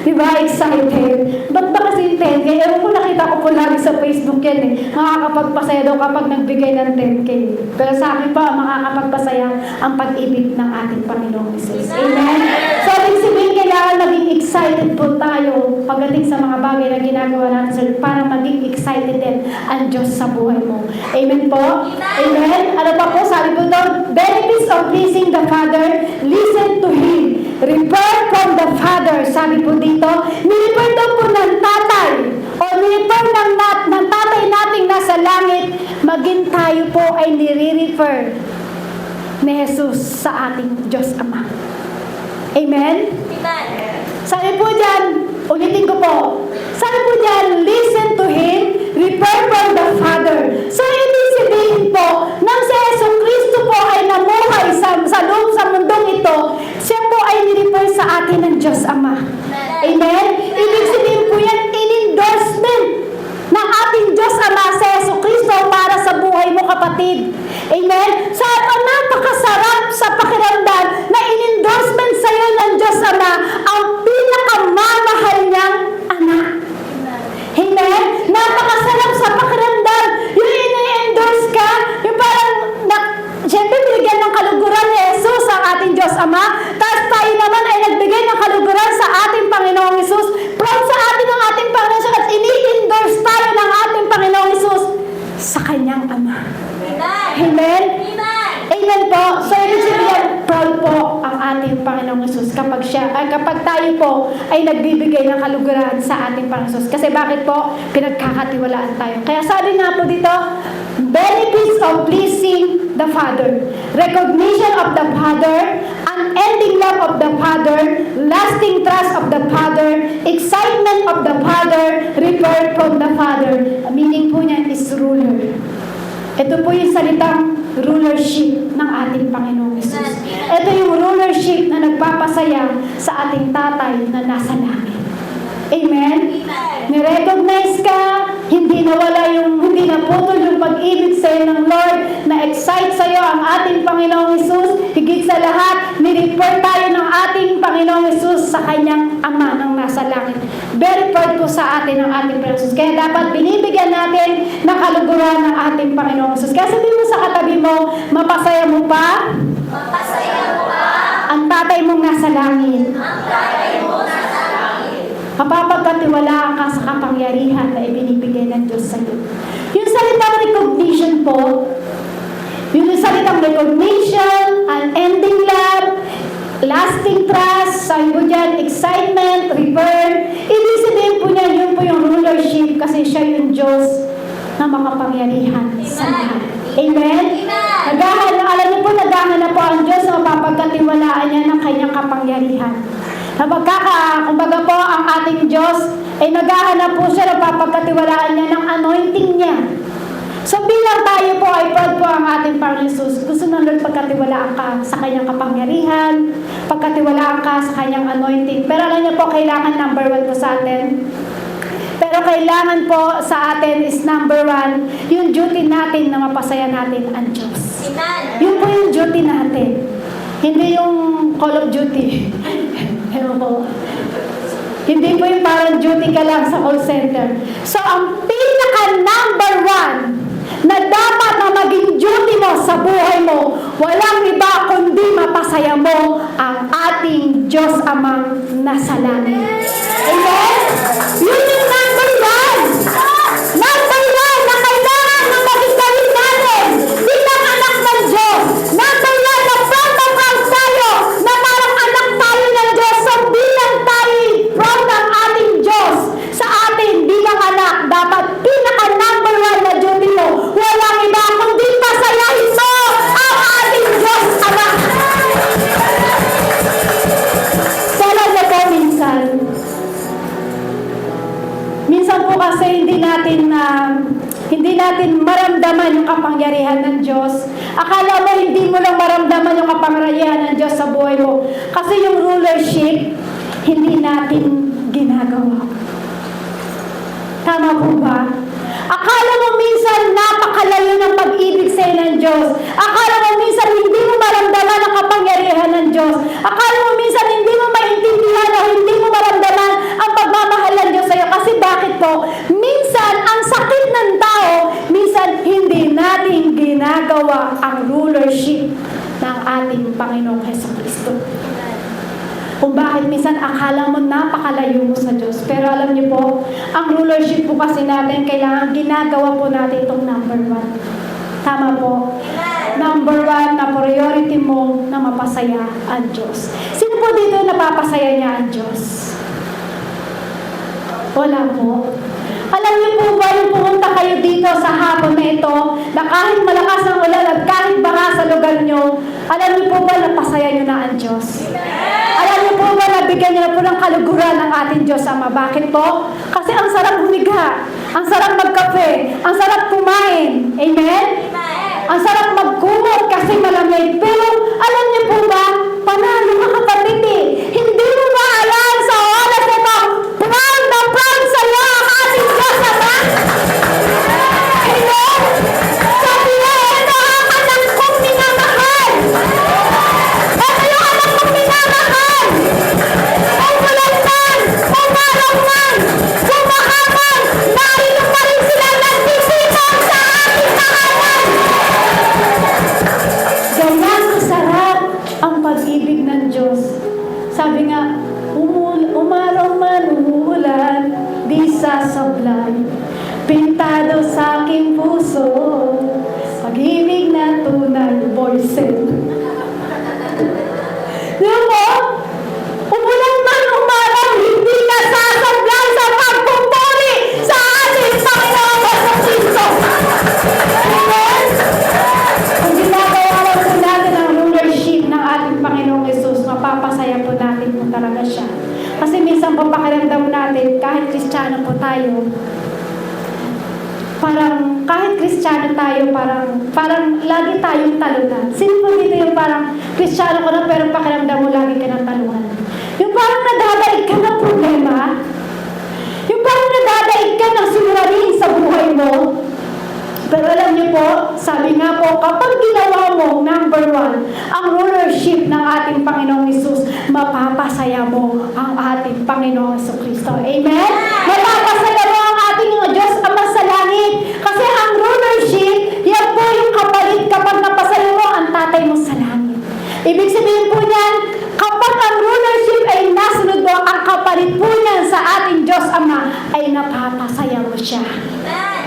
Diba? Excited. Ba't ba kasi yung 10K? Ewan ko, nakita ko po lagi sa Facebook yan eh. Makakapagpasaya daw kapag nagbigay ng 10K. Pero sa akin pa, makakapagpasaya ang pag-ibig ng ating Panginoong Jesus. Amen? So, ibig sabihin, kailangan maging excited po tayo pagdating sa mga bagay na ginagawa natin para maging excited din ang Diyos sa buhay mo. Amen po? Amen? Ano pa po? Sabi po doon, benefits of pleasing the Father, listen to Him. Refer from the Father. Sabi po dito, nirefer daw po ng tatay o nirefer ng tatay nating nasa langit, maging tayo po ay nire-refer ni Jesus sa ating Diyos Ama. Amen? Sabi po dyan, ulitin ko po, sabi po dyan, listen to Him, refer from the Father. So, ibig sabihin po, nang si Jesus Kristo po ay namuhay sa loob sa mundong ito, siya po ay nirefer sa atin ng Diyos Ama. Amen? Ibig sabihin po yan, in-endorsement ng ating Diyos Ama si Jesus Kristo para sa buhay mo, kapatid. Amen? Sa napakasarap sa pakiramdam na in-endorsement sa iyo ng Diyos Ama ang pinakamamahal niyang anak. Amen? Napakasarap sa pakiramdam. Yung in-endorse ka, yung parang, siyempre binigyan ng kaluguran ni Jesus ang ating Diyos Ama, tapos tayo naman ay nagbigay ng kaluguran sa ating Panginoong Hesus. Proud sa atin ang ating Panginoong Hesus at ini-endorse tayo ng ating Panginoong Hesus sa kanyang Ama. Amen? Amen po. So, ibig sabihin, proud po ang ating Panginoong Hesus kapag tayo po ay nagbibigay ng kaluguran sa ating Panginoong Hesus. Kasi bakit po? Pinagkakatiwalaan tayo. Kaya sabi nga po dito, benefits of pleasing the Father, recognition of the Father, unending love of the Father, lasting trust of the Father, excitement of the Father, reward from the Father. Meaning po niyan is ruler. Ito po yung salitang rulership ng ating Panginoong Hesus. Ito yung rulership na nagpapasaya sa ating tatay na nasa langit. Amen? Ni-recognize ka, hindi naputol yung pag-ibig sa'yo ng Lord, na-excite sa'yo ang ating Panginoong Hesus. Higit sa lahat, ni-refer tayo ng ating Panginoong Hesus sa kanyang Ama ng nasa langit. Very proud po sa atin ang ating Panginoong Hesus. Kaya dapat binibigyan natin ng kaluguran ng ating Panginoong Hesus. Kaya sabihin mo sa katabi mo, mapasaya mo pa? Mapasaya mo ba? Ang tatay mong nasa langit. Ang tatay mo nasa langit. Mapapagkatiwalaan ka sa kapangyarihan na ibinibigay ng Diyos sa iyo. Yung salitang recognition po, yung salitang recognition, unending love, lasting trust, sabi po dyan, excitement, reward. Ibig sabihin po niya, yun po yung rulership kasi siya yung Diyos na makapangyarihan sa lahat. Amen? Alam niyo po, naghahanap po ang Diyos na mapapagkatiwalaan niya ng kanyang kapangyarihan. Kumbaga po, ang ating Diyos ay naghahanap po siya, napapagkatiwalaan niya ng anointing niya. So bilang tayo po ay proud po ang ating Panginoon Hesus, gusto na Lord pagkatiwalaan ka sa kanyang kapangyarihan, pagkatiwalaan ka sa kanyang anointing. Pero alam niyo po, kailangan number 1 po sa atin. Pero kailangan po sa atin is number 1, yung duty natin na mapasaya natin ang Diyos. Yun po yung duty natin. Hindi yung Call of Duty. Hello po. Hindi po yung parang duty ka lang sa call center. So, ang pinaka number 1 na dapat na maging duty mo sa buhay mo, walang iba kundi mapasaya mo ang ating Diyos Amang nasa langit. Amen? Yun yung number 1. Number 1 na kailangan na maging gawin natin bilang anak ng Diyos. Number 1 na proud na proud tayo na parang anak tayo ng Diyos. So bilang tayo proud ng ating Diyos sa atin bilang anak, dapat pinaka number 1 na duty mo, walang iba kundi pasayahin mo ang ating Diyos Ama. Kala niyo po minsan po kasi hindi natin maramdaman yung kapangyarihan ng Diyos. Akala mo hindi mo lang maramdaman yung kapangyarihan ng Diyos sa buhay mo. Kasi yung rulership, hindi natin ginagawa. Tama po ba? Akala mo minsan napakalayo ng pag-ibig sa iyo ng Diyos. Akala mo minsan hindi mo maramdaman ang kapangyarihan ng Diyos. Akala mo minsan hindi mo maintindihan o hindi mo maramdaman ang pagmamahal ng Diyos sa iyo. Kasi bakit po? Minsan, ang sakit ng tao, minsan hindi natin ginagawa ang rulership ng ating Panginoong Jesucristo. Kung bakit minsan akala mo napakalayo mo sa Diyos. Pero alam niyo po, ang rulership po kasi natin, kailangan ginagawa po natin itong number 1. Tama po? Number 1 na priority mo na mapasaya ang Diyos. Sino po dito napapasaya niya ang Diyos? Wala po. Alam niyo po ba yung pumunta kayo dito sa hapon na ito, na kahit malakas ang ulan at kahit baka sa lugar niyo, alam niyo po ba napasaya niyo na ang Diyos? Alam niyo po ba nabigyan niyo na po ng kaluguran ng ating Diyos Ama? Bakit po? Kasi ang sarap humiga, ang sarap magkape, ang sarap kumain. Amen? Ang sarap magkumot kasi malamig. Pero alam niyo po ba, panalo ka kapatid eh. Hindi mo ba alam sa oras na ito, proud na proud sa iyo ang ating Diyos Ama? Amen? Sabi niya, ito ang anak kong minamahal. Ito yung anak kong minamahal. Umulan man, umaraw man, kumahaman, narito pa rin sila nagtitipon sa ating tahanan. Ganyan kasarap ang pag-ibig ng Diyos. Sabi nga, umaraw man, umuulan, di sasablay. Pintado sa aking puso, pag-ibig na tunay, boysen. tayo, parang kahit Kristiyano tayo, parang lagi tayong talunan. Sino po dito yung parang Kristiyano ko na pero pakiramdam mo lagi ka ng talunan? Yung parang nadadaig ka ng problema, yung parang nadadaig ka ng sinungaling sa buhay mo. Pero alam niyo po, sabi nga po, kapag ginawa mo, number 1, ang rulership ng ating Panginoong Hesus, mapapasaya mo ang ating Panginoong Jesucristo. Amen? Mapapasaya mo ang ating Diyos Ama sa langit. Kasi ang rulership, yan po yung kapalit kapag napasaya mo ang tatay mo sa langit. Ibig sabihin po niyan, kapag ang rulership ay nasunod mo, ang kapalit po niyan sa ating Diyos Ama ay napapasaya mo siya.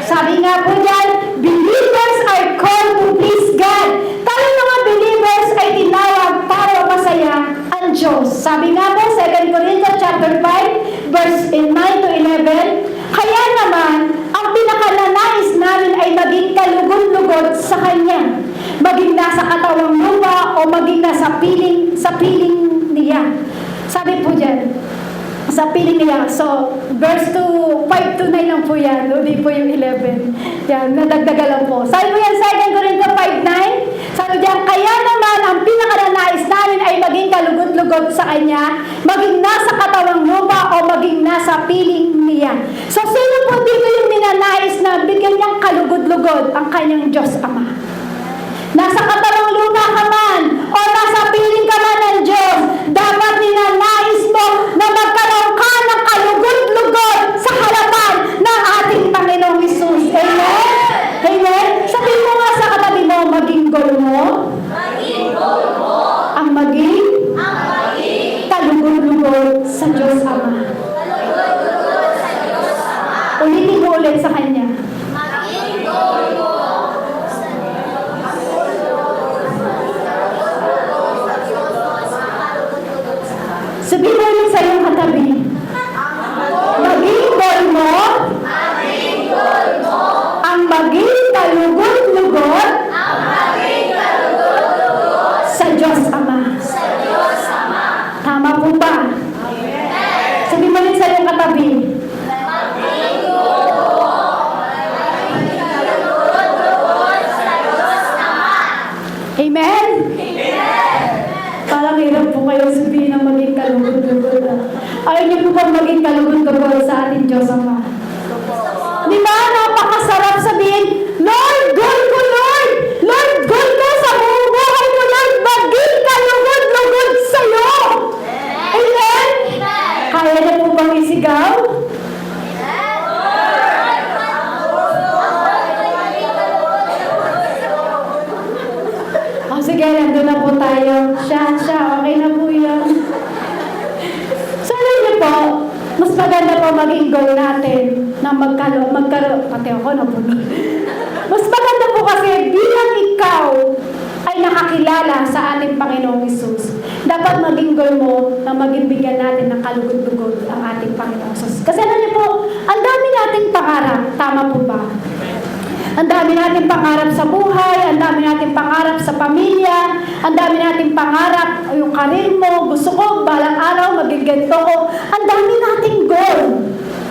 Sabi nga po dyan, believers are called to please God. Tayong mga believers ay tinawag para masaya ang Diyos. Sabi nga po, 2 Corinthians chapter 5, verse 9 to 11, kaya naman, ang pinakananais namin ay maging kalugod-lugod sa Kanya. Maging nasa katawang lupa o maging nasa piling niya. Sabi po dyan, sa piling niya. So, verse 5 to 9 lang po yan. Hindi po yung 11. Yan, nadagdaga lang po. Sabi po yan, 2 Corinthians 5:9. Sabi diyan, kaya naman ang pinakananais namin ay maging kalugod-lugod sa Kanya, maging nasa katawang lupa o maging nasa piling niya. So, sino po dito yung ninanais na bigyan niyang kalugod-lugod ang kanyang Diyos Ama? Nasa katawang lupa ka man o nasa piling ka man ng Diyos, dapat ninanais mo na magkaroon ka ng kalugod-lugod sa harapan ng ating Panginoong Hesus. Amen? Amen? Sabihin mo nga sa katabi mo, maging goal mo. Maging goal mo. Ang maging kalugod-lugod sa Diyos Ama. Kalugod-lugod sa Diyos Ama. Ulitin mo ulit sa Kanya. Maging goal mo. Sabihin mo ulit sa iyong katabi. Maging goal mo. Maging goal mo. Ang maging kalugod-lugod Ang maging kalugod-lugod sa Diyos Ama. sa Diyos Ama. Tama po ba? Sabihin mo ulit sa iyong katabi. Maging goal mo. Maging kalugod-lugod sa Diyos Ama. Amen? Parang hirap po kayo sabihin na maging kalugod-lugod. Ayaw niyo po bang maging kalugod-lugod sa ating Diyos Ama? Di ba? Napakasarap sabihin, Lord, goal ko, Lord! Lord, goal ko sa buong buhay ko, Lord! Maging kalugod-lugod sa'yo! Amen? Kaya niyo po bang isigaw? Oh, sige, nandun na po tayo. Siya, okay na po yun. So, alam niyo po, mas maganda po maging goal natin na magkaroon, pati ako nabulog. Mas maganda po kasi bilang ikaw ay nakakilala sa ating Panginoong Hesus, dapat maging goal mo na maging bigyan natin ng kalugod-lugod ang ating Panginoong Hesus. Kasi alam niyo po, ang dami nating pangarap. Tama po ba? Ang dami nating pangarap sa buhay, ang dami nating pangarap sa pamilya, ang dami nating pangarap, yung karir mo, gusto ko, balang araw, maging ganito ko. Ang dami nating goal.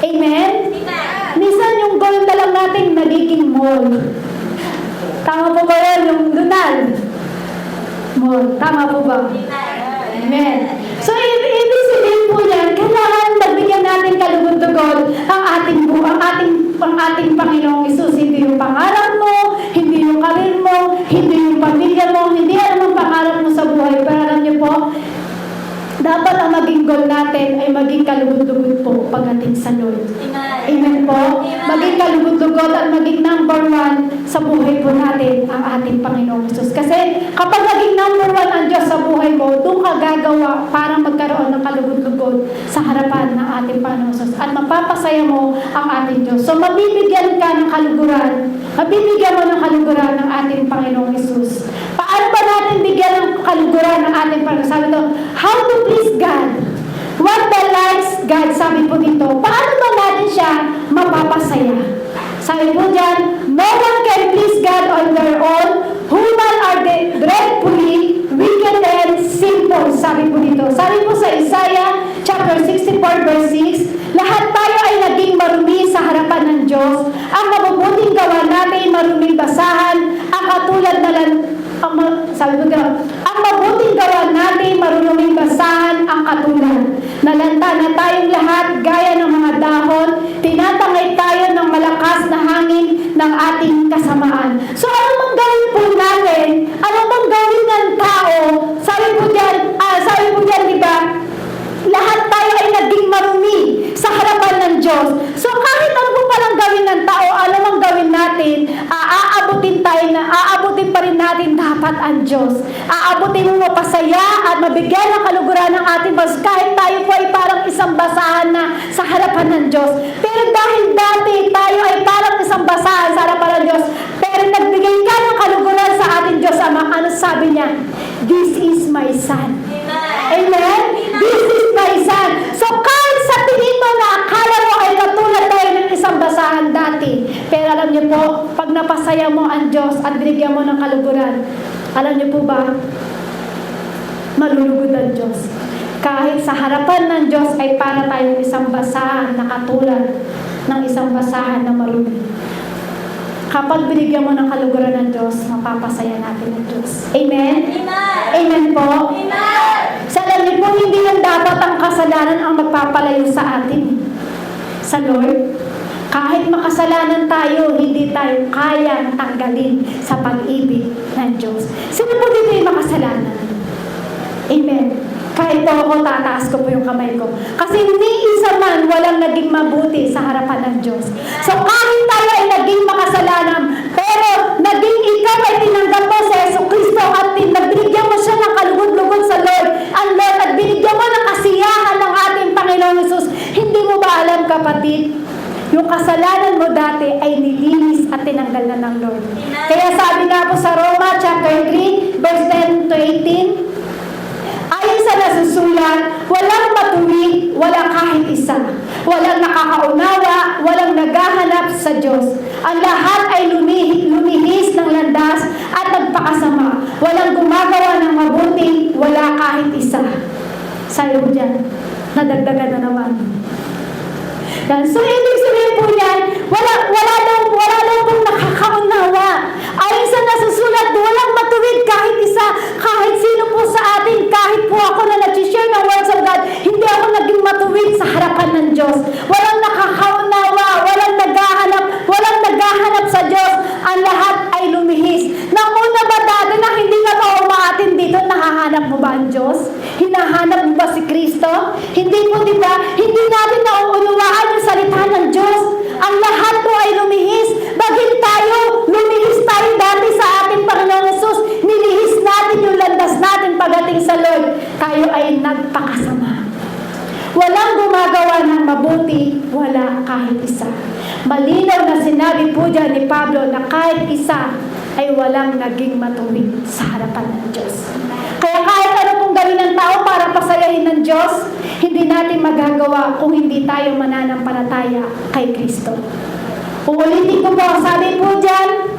Amen? Minsan yung goal na lang natin nagiging mall. Tama po ba yun? Yung lunal? Mall. Tama po ba? Amen. So, ibig sabihin po yan, kailangan nabigyan natin kalugod-lugod ang ating Panginoong Hesus. Hindi yung pangarap mo, hindi yung karir mo, hindi yung pamilya mo, hindi alam ang pangarap mo sa buhay. Pero alam niyo po, dapat ang maging goal natin ay maging kalugod-lugod po pagdating sa Lord. Amen po? Maging kalugod-lugod at maging number 1 sa buhay po natin ang ating Panginoong Hesus. Kasi kapag naging number 1 ang Diyos sa buhay mo, doon ka gagawa para magkaroon ng kalugod-lugod sa harapan ng ating Panginoong Hesus. At mapapasaya mo ang ating Diyos. So mabibigyan ka ng kaluguran. Mabibigyan mo ng kaluguran ng ating Panginoong Hesus. Paano ba natin bigyan ng kaluguran ng ating Panginoon? Sabi ito, how to please God. What delights God, sabi po dito. Paano ba natin siya mapapasaya? Sabi po dyan, no one can please God on their own. Human are dreadfully wicked and sinful. Sabi po dito. Sabi po sa Isaiah chapter 64 verse 6, lahat tayo ay naging marumi sa Sabi ko gano'n, ang mabuting gawa natin, marunong basahan ang katulad. Nalanta na tayong lahat gaya ng mga dahon, tinatangay tayo ng malakas na hangin ng ating kasamaan. So ano bang gawin po natin? Ano bang gawin ng tao? Sabi po diyan, di ba? Lahat tayo ay naging marumi sa harapan ng Diyos. So kahit ano po palang gawin ng tao, ano mang gawin natin, aabutin pa rin natin dapat ang Diyos. Aabutin mo mapasaya at mabigyan ng kaluguran ng ating Diyos kahit tayo po ay parang isang basahan na sa harapan ng Diyos. Pero dahil dati tayo ay parang isang basahan sa harapan ng Diyos, pero nagbigay ka ng kaluguran sa ating Diyos Ama, ano sabi niya? This is my son. Amen? This is my son. So kahit sa tingin mo na akala mo ay katulad tayo ng isang basahan dati, pero alam niyo po, pag napasaya mo ang Diyos at binigyan mo ng kaluguran, alam niyo po ba, malulugod ang Diyos. Kahit sa harapan ng Diyos ay para tayong isang basahan na katulad ng isang basahan na marumi. Kapag binigyan mo ng kaluguran ng Diyos, mapapasaya natin ang Diyos. Amen? Amen po? Sa alam niyo po, hindi lang dapat ang kasalanan ang magpapalayo sa atin. Sa Lord, kahit makasalanan tayo, hindi tayo kayang tanggalin sa pag-ibig ng Diyos. Sino po dito yung makasalanan? Amen. Kahit po ako, tataas ko po yung kamay ko. Kasi ni isa man walang naging mabuti sa harapan ng Diyos. So kahit tayo ay naging makasalanan, pero naging ikaw ay tinanggap mo sa Jesucristo at binigyan mo siya ng kalugod-lugod sa Lord, ang Lord, at binigyan mo ng kasiyahan ng ating Panginoon Jesus. Hindi mo ba alam, kapatid? Yung kasalanan mo dati ay nilinis at tinanggal na ng Lord. Kaya sabi nga po sa Roma chapter 3, verse 10 to 18, ayon sa nasusulat, walang matuwid, walang kahit isa. Walang nakakaunawa, walang naghahanap sa Diyos. Ang lahat ay lumihis ng landas at nagpakasama. Walang gumagawa ng mabuti, wala kahit isa. Sayo dyan, nadagdagan na naman. So, ibig sabihin po yan, wala daw pong nakakaunawa. Ayon sa nasusulat, walang matuwid kahit isa, kahit sino po sa atin, kahit po ako na nag-share ng words of God, hindi ako naging matuwid sa harapan ng Diyos. Walang nakakaunawa, walang naghahanap sa Diyos. Ang lahat ay lumihis. Nauna ba dati na hindi na ba umaatin dito, nahahanap mo ba ang Diyos? Hinahanap mo ba si Kristo? Hindi po, di ba? Hindi natin nauunawaan yung salita ng Diyos. Ang lahat po ay lumihis. Bagit tayo, lumihis tayo dati sa ating Panginoon Jesus. Nilihis natin yung landas natin pagdating sa Lord. Tayo ay nagpakasama. Walang gumagawa ng mabuti, wala kahit isa. Malinaw na sinabi po dyan ni Pablo na kahit isa ay walang naging matuwid sa harapan ng Diyos. Kaya kahit ano pong gawin ng tao para pasayahin ng Diyos, hindi natin magagawa kung hindi tayo mananampalataya kay Kristo. Uulitin ko po, sabi po dyan,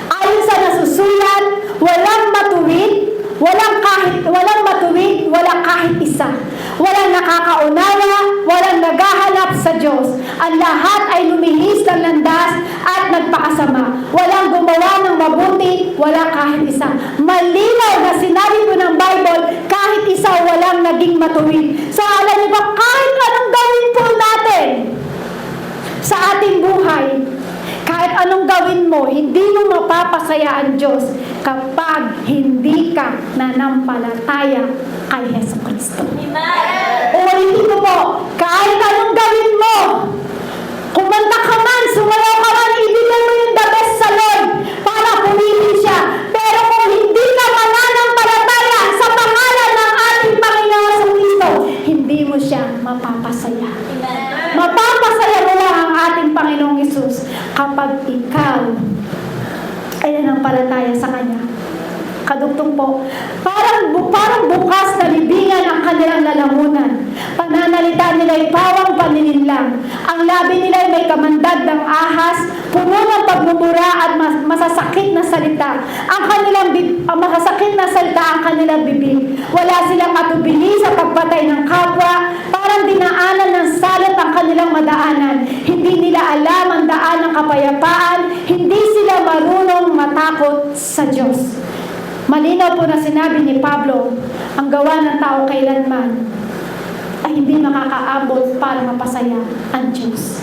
ayon sa nasusulat, walang matuwid, walang kahit isa. Walang nakakaunawa, walang naghahanap sa Diyos. Ang lahat ay lumihis ng landas at nagpakasama. Walang gumawa ng mabuti, wala kahit isa. Malinaw na sinabi po ng Bible, kahit isa walang naging matuwid. So alam niyo ba, kahit anong gawin po natin sa ating buhay, kahit anong gawin mo, hindi mo mapapasaya ang Diyos kapag hindi ka nanampalataya kay Jesucristo. Ulitin ko po, kahit anong gawin mo, kumanta ka man, sumayaw ka man, ibigay mo yung the best sa Lord para pumili siya. Pero kung hindi ka mananampalataya sa pangalan ng ating Panginoon Jesucristo, hindi mo siya mapapasaya. Mapapasaya mo lang ang ating Panginoong Hesus kapag ikaw ay nanampalataya sa Kanya. Kadugtong po, parang bukas na libingan ang kanilang lalamunan. Pananalita nila ay pawang panininlang. Ang labi nila ay may kamandag ng ahas, puno ng pagmumura at masasakit na salita. Masasakit na salita ang kanilang bibig. Wala silang matubili sa pagpatay ng kapwa, parang dinaanan ng salot ang kanilang madaanan. Hindi nila alam ang daan ng kapayapaan, hindi sila marunong matakot sa Diyos. Malinaw po na sinabi ni Pablo, ang gawa ng tao kailanman ay hindi makakaabot para mapasaya ang Diyos.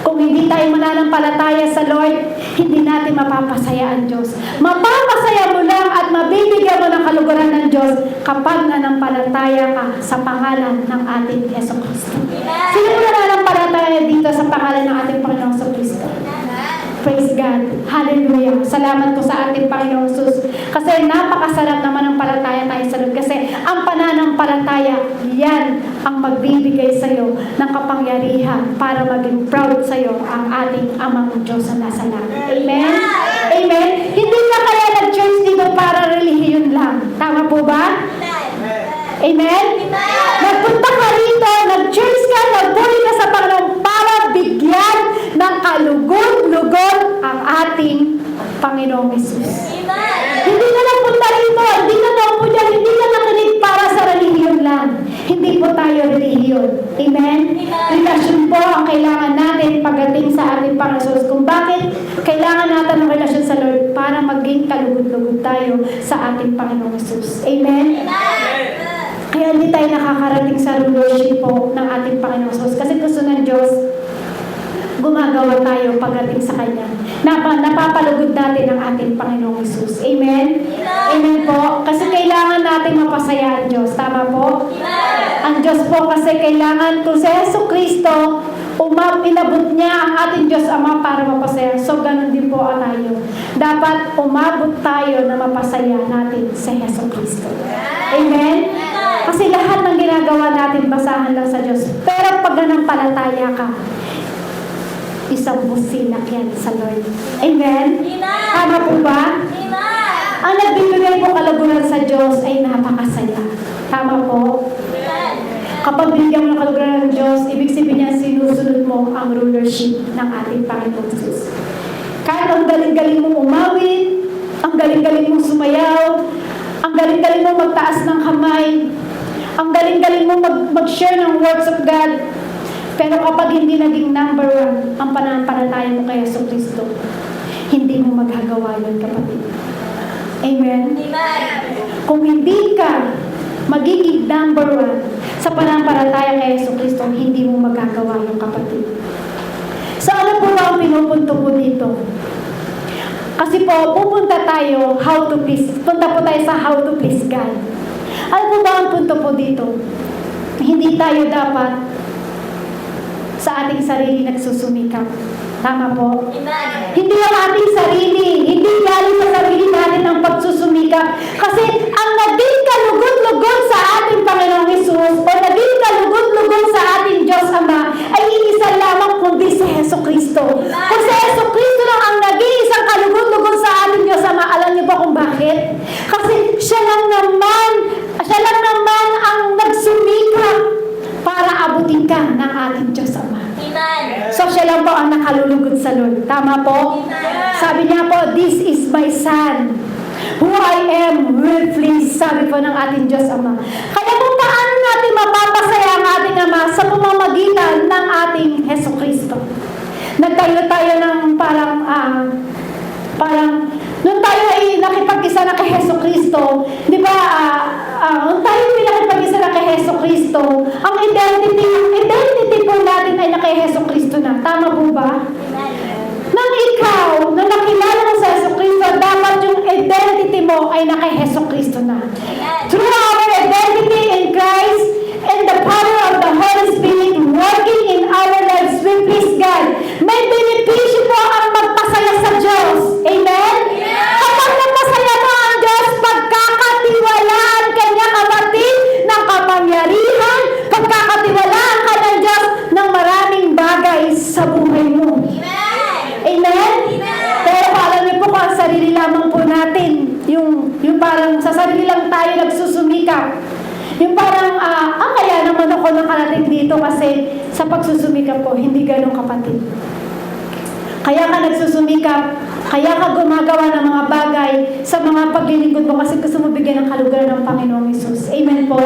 Kung hindi tayo mananampalataya sa Lord, hindi natin mapapasaya ang Diyos. Mapapasaya mo lang at mabibigyan mo ng kaluguran ng Diyos kapag nanampalataya ka sa pangalan ng ating Yeso Cristo. Sino mo nananampalataya dito sa pangalan ng ating Panginoong Yeso Cristo? Praise God. Hallelujah. Salamat po sa ating Panginoong Jesus. Kasi napakasarap naman ang palataya tayo sa Lord. Kasi ang pananampalataya, yan ang magbibigay sa iyo ng kapangyarihan para maging proud sa iyo ang ating Amang Diyos na nasa langit. Amen? Amen? Hindi na kaya nag-church dito para relihiyon lang. Tama po ba? Amen? Nagpunta ka rito, nag-church ka, nagpuri ka sa Panginoon para bigyan ng kalugod-lugod ang ating Panginoong Jesus. Hindi ka nagpunta rito, hindi ka naupo dyan, hindi ka nakinig para sa relihiyon lang. Hindi po tayo relihiyon. Amen? Relasyon po ang kailangan natin pagdating sa ating Panginoon Jesus. Kung bakit kailangan natin ng relasyon sa Lord para maging kalugod-lugod tayo sa ating Panginoong Jesus. Amen? Kaya hindi tayo nakakarating sa rulership po ng ating Panginoong Jesus. Kasi gusto ng Diyos, gumagawa tayo pagdating sa Kanya. Napapalugod natin ang ating Panginoong Jesus. Amen? Amen po. Kasi kailangan natin mapasaya ang Diyos. Tama po? Ang Diyos po kasi kailangan, kung sa Yeso Cristo, inabot niya ang ating Diyos Ama para mapasaya. So, ganun din po tayo. Dapat umabot tayo na mapasaya natin sa Yeso Cristo. Amen? Kasi lahat ng ginagawa natin, basahan lang sa Diyos. Pero pag nanampalataya ka, isang busilak yan sa Lord. Amen? Tama po ba? Ang nagbibigay po kaluguran sa Diyos ay napakasaya. Tama po? Kapag binigyan mo ng kaluguran ng Diyos, ibig sabihin niya sinusunod mo ang rulership ng ating Panginoon Jesus. Kahit ang galing-galing mong umawit, ang galing-galing mong sumayaw, ang galing-galing mong magtaas ng kamay, ang galing-galing mong mag-share ng words of God, pero kapag hindi naging number one ang pananampalataya mo kay Yeso Cristo, hindi mo magagawa yun, kapatid. Amen? Kung hindi ka magiging number one sa pananampalataya kay Yeso Cristo, hindi mo magagawa yung, kapatid. So ano po ba ang pinupunto po dito? Kasi po, pupunta tayo punta po tayo sa how to please God. Ano po ba ang punto po dito? Hindi tayo dapat sa ating sarili nagsusumikap. Tama po? Hindi ang ating sarili. Hindi galing sa sarili natin ang pagsusumikap. Kasi ang naging kalugod-lugod sa ating Panginoong Jesus o naging kalugod-lugod sa ating Diyos Ama ay iisa lamang kundi si Yeso Cristo. Kung si Yeso Cristo lang ang naging isang kalugod-lugod sa ating Diyos Ama, alam niyo ba kung bakit? Kasi siya lang naman ang nagsumikap para abutin ka ng ating Diyos Ama. So siya lang po ang nakalulugod sa Lord. Tama po? Sabi niya po, this is my son, who I am well pleased, sabi po ng ating Diyos Ama. Kaya kung paano natin mapapasaya ang ating Ama sa pamamagitan ng ating Heso Kristo. Nagtayo tayo ng parang nung tayo ay nakipag-isa na kay Heso Kristo, di ba, nung tayo ay nakipag-isa na kay Heso Kristo, ang identity po natin ay na kay Heso Kristo na. Tama po ba? Nang ikaw, nang nakilala mo sa Heso Kristo, dapat yung identity mo ay na kay Heso Kristo na. Through our identity in Christ and the power of the Holy Spirit working in our lives, we please God. May benepisyo po ang magpasaya sa Diyos. Amen? Kapag nagpasaya mo ang Diyos, pagkakatiwalaan ka niya, kapatid, ng kapangyarihan, pagkakatiwalaan ka ng Diyos ng maraming bagay sa buhay mo. Amen? Pero alam niyo po kung ang sarili lamang po natin, yung parang sa sarili lang tayo nagsusumikap. Yung parang, kaya naman ako nakarating dito kasi sa pagsusumikap ko, hindi ganun, kapatid. Kaya ka nagsusumikap, kaya ka gumagawa ng mga bagay sa mga paglilingkod mo kasi gusto mo bigyan ng kaluguran ng Panginoong Jesus. Amen po?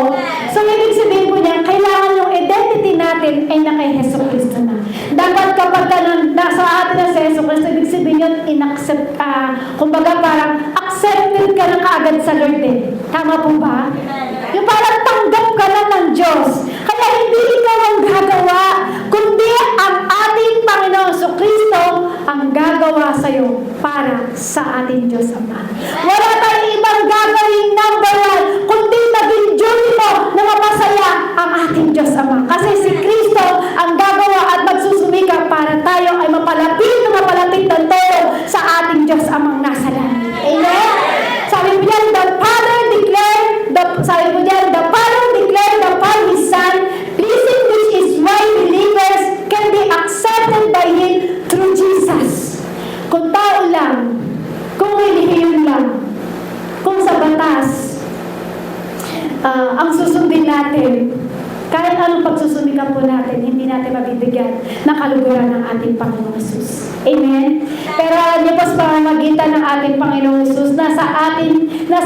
So, ibig sabihin po niya, kailangan yung identity natin ay na kay Heso Kristo na. Dapat kapag nasa atin na si Heso Kristo, ibig sabihin yun, kumbaga parang accepted ka ng kaagad sa Lord eh. Tama po ba? Yung parang tanggap ka na ng Diyos. Kaya hindi ikaw ang gagawa, kundi ang ating Panginoon Kristo ang gagawa sa'yo para sa ating Diyos Ama. Wala tayong ibang gagawin number one, kundi maging duty mo na mapasaya ang ating Diyos Ama. Kasi si Kristo ang gagawa at magsusumika para tayo ay mapalapit ng todo sa ating Diyos Amang nasa langit. Amen? Sabi mo yan, the Father declared upon His Son, pleasing which is why believers can be accepted by Him through Jesus. Kung tao lang, kung relihiyon lang, kung sa batas, ang susundin natin, kahit anong pagsusumika po natin, hindi natin mabibigyan ng kaluguran ng ating Panginoong Hesus. Amen? Pero niyo po sa pamamagitan ng ating Panginoong Hesus, nasa atin na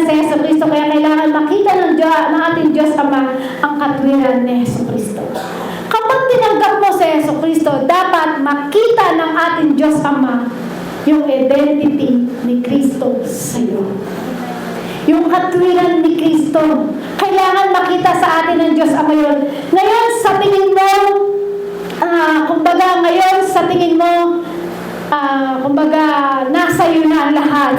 si Yesu Cristo, kaya kailangan makita ng ating Diyos Ama ang katwiran ni Yesu Cristo. Kapag tinanggap mo si Yesu Cristo, dapat makita ng ating Diyos Ama yung identity ni Cristo sa iyo. Yung katwiran ni Kristo. Kailangan makita sa atin ng Diyos Ama yun. Ngayon, sa tingin mo, nasa iyo na ang lahat.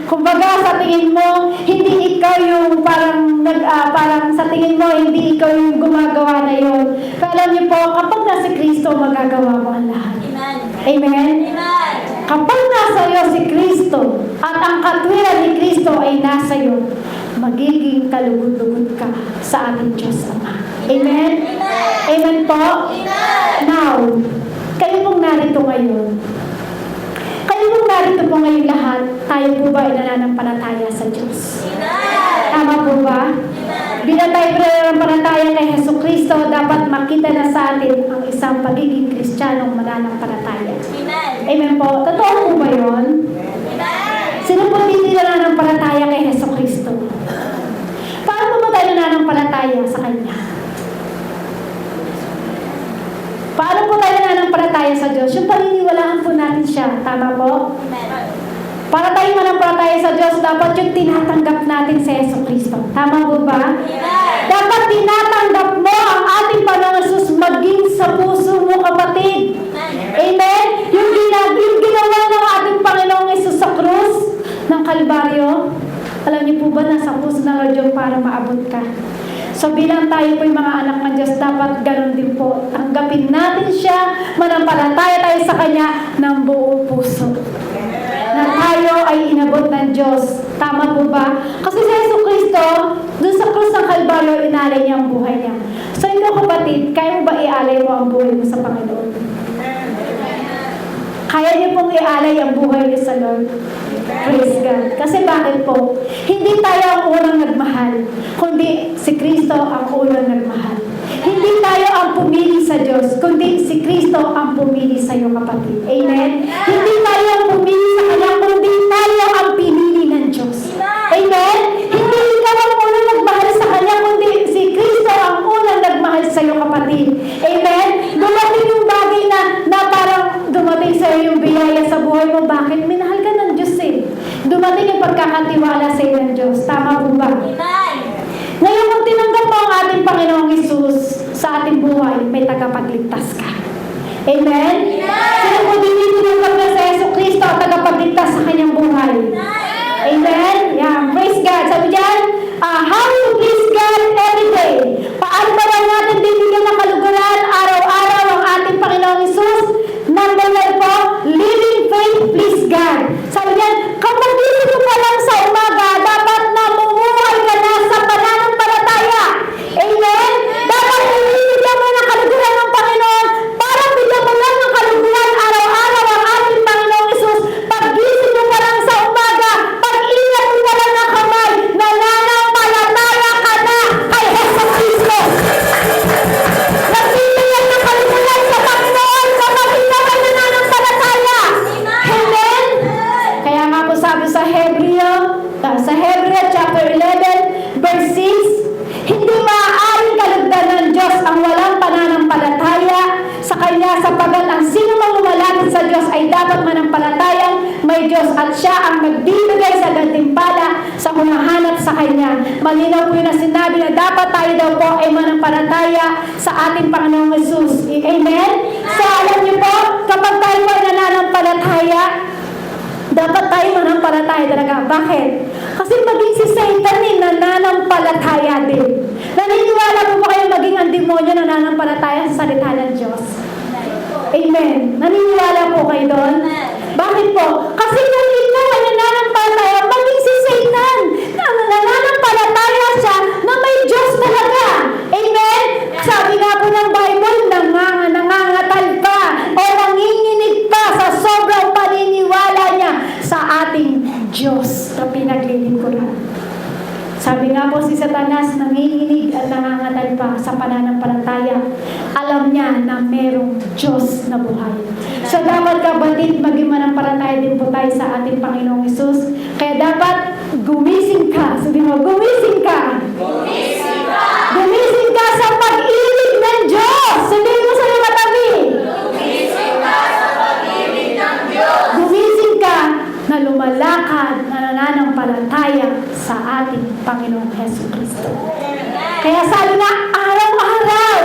Kumbaga, sa tingin mo, hindi ikaw yung parang sa tingin mo, hindi ikaw yung gumagawa na yun. Pero alam niyo po, kapag nasa Kristo, magagawa mo ang lahat. Amen. Amen? Amen. Kapag nasa iyo si Kristo at ang katwiran ni Kristo ay nasa iyo, magiging kalugod-lugod ka sa ating Diyos Ama. Amen? Amen po? Now, kayo pong narito ngayon. Kayo pong narito po ngayon lahat, tayo po ba ay nananampalataya sa Diyos? Tama po ba? Bilang tayo nananampalataya kay Hesus Kristo, dapat makita na sa atin ang isang pagiging Kristiyanong mananampalataya. Amen po. Totoo po ba yun? Sino po hindi nananampalataya kay Hesus Kristo? Paano po tayo nananampalataya sa Kanya? Paano po tayo nananampalataya sa Diyos? Yung paniniwalaan po natin siya. Tama po? Para tayo manampalataya sa Diyos, dapat yung tinatanggap natin sa Hesus Kristo. Tama po ba? Dapat tinatanggap mo ang ating Panginoong Hesus maging sa puso mo, kapatid. Amen? Yung ginawa ng ating Panginoong Hesus sa krus ng Kalbaryo, alam niyo po ba, nasa puso ng Lord yung para maabot ka. So bilang tayo po yung mga anak ng Diyos, dapat ganun din po. Tanggapin natin siya, manampalataya tayo sa Kanya ng buong puso. Na tayo ay inabot ng Diyos. Tama po ba? Kasi sa Yesu Kristo, dun sa krus ng Kalbaryo, inalay niya ang buhay niya. So ikaw, kapatid, kaya mo ba ialay mo ang buhay mo sa Panginoon? Kaya niyo pong ialay ang buhay niyo sa Lord. Praise God. Kasi bakit po? Hindi tayo ang unang nagmahal, kundi si Kristo ang unang nagmahal. Hindi tayo ang pumili sa Diyos, kundi si Kristo ang pumili sa iyo, kapatid. Amen? Hindi tayo ang pumili sa Kanya, kundi tayo ang pinili ng Diyos. Amen? Hindi ikaw ang unang nagmahal sa Kanya, kundi si Kristo ang unang nagmahal sa iyo, kapatid. Amen? Dumating yung bagay na parang dumating sa iyo yung biyaya sa buhay mo. Bakit? Minahal ka ng Diyos eh. Dumating yung pagkakatiwala sa iyo ng Diyos. Tama po ba? Ngayon, kung tinanggap mo ang ating Panginoong Hesus sa ating buhay, may tagapagligtas ka. Amen? Sino po din tinanggap na sa Yesu Kristo at tagapagligtas sa kanyang buhay? Amen? Yeah. Praise God. Sabi dyan, how to please God every day. Paano ba lang natin bibigyan ng kaluguran araw-araw ang ating Panginoong Hesus? Number 1 po, living faith please God. Sabi dyan, kapag gising mo pa lang sa umaga, dapat namumuhay ka na sa pananampalataya. Amen? Dapat bibigyan mo ng kaluguran ng Panginoon para bigyan mo lang ng kaluguran araw-araw ang ating Panginoong Hesus. Pag gising mo pa lang sa umaga, pag ingat mo pa lang ng kamay, nananampalataya ka na kay Hesus Kristo. Nagbibigyan ng kaluguran sa Panginoon kapag ikaw ay nananampalataya. Amen? Kaya nga po sabi sa Hebreo chapter 11 verse 6, hindi maaaring kalugdan ng Diyos ang walang pananampalataya sa sa Kanya sapagat ang sino mang lumalapit sa Diyos ay dapat manampalatayang may Diyos at Siya ang magbibigay sa gantimpala sa humahanap sa Kanya. Malinaw po yun na sinabi na dapat tayo daw po ay manampalataya sa ating Panginoong Jesus. Amen? So alam niyo po, kapag tayo ay nananampalataya, dapat tayo manampalataya talaga. Bakit? Kasi maging si Satan nananampalataya din. Naniniwala po ba kayo maging ang demonyo nananampalataya sa salita ng Diyos? Amen. Naniniwala po kayo doon? Bakit po? Kasi kung ikaw ay nananampalataya, maging si Satan nananampalataya siya na may Diyos talaga. Amen? Sabi nga po ng Bible, nangangatal pa o nanginginig pa sa sobrang paniniwala niya sa ating Diyos na pinaglilingkuran. Sabi nga po si Satanas, nanginginig at nangangatal pa sa pananampalataya. Alam niya na merong Diyos na buhay. So dapat kapatid, maging manampalataya din po tayo sa ating Panginoong Hesus. Kaya dapat gumising ka. Sabi mo, gumising ka. Gumising ka. Gumising ka sa pag-ibig ng Diyos. Sabihin mo sa mga tabi. Gumising ka sa pag-ibig ng Diyos. Gumising ka na lumalakad, na nananampalataya sa ating Panginoong Hesus Kristo. Kaya sabi nga, araw-araw,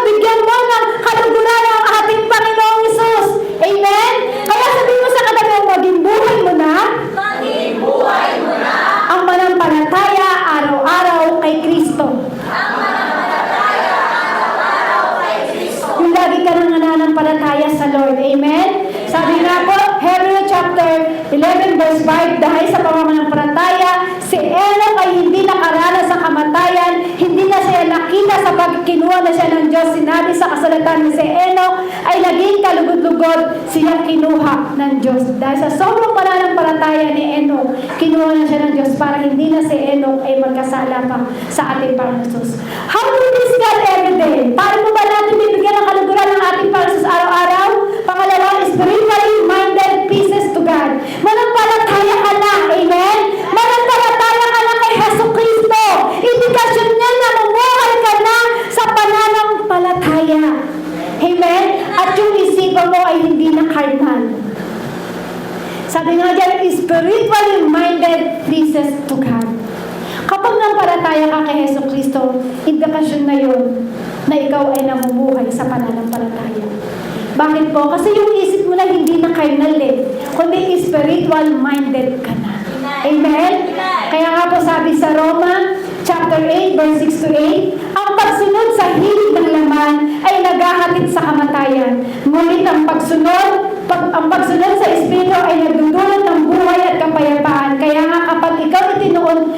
bigyan mo ng kaluguran ang ating Panginoong Hesus. Amen? Kaya sabihin mo sa katabi mo, maging buhay mo na, Maging buhay mo na. ang manampalataya araw-araw kay Kristo. Ang manampalataya araw-araw kay Kristo. Yung lagi ka nang nananampalataya sa Lord. Amen? Sabi nga po, Hebrew chapter 11 verse 5, dahil sa pamanampalataya, si Enoch ay hindi nakaranas sa kamatayan, hindi na siya nakita sa pagkinuha na siya ng Diyos. Sinabi sa kasulatan ni si Enoch ay naging kalugod-lugod siyang kinuha ng Diyos. Dahil sa sobrang pananampalataya ni Enoch, kinuha na siya ng Diyos para hindi na si Enoch ay magkasala pa sa ating Panginoon Jesus. How to please God every day? Paano ba natin bibigyan ng kaluguran ng ating Panginoon Jesus araw-araw? Pangalawa, spiritually minded pieces to God. Manampalataya ka na. Amen? Manampalataya ka na kay Hesus Kristo. Indikasyon niya na mamuhay ka na sa pananampalataya. Amen? At yung isipan mo ay hindi na carnal. Sabi nga dyan, spiritually minded pieces to God. Kapag nampalataya ka kay Hesus Kristo, indikasyon na yun na ikaw ay namumuhay sa pananampalataya. Bakit po? Kasi yung isip mo na hindi na carnal kundi spiritual-minded ka na. Amen? Kaya nga po sabi sa Roma, chapter 8, verse 6 to 8, ang pagsunod sa hilig ng laman ay naghahatid sa kamatayan. Ngunit ang pagsunod sa Espiritu ay nagdudulot ng buhay at kapayapaan. Kaya nga kapag itinuon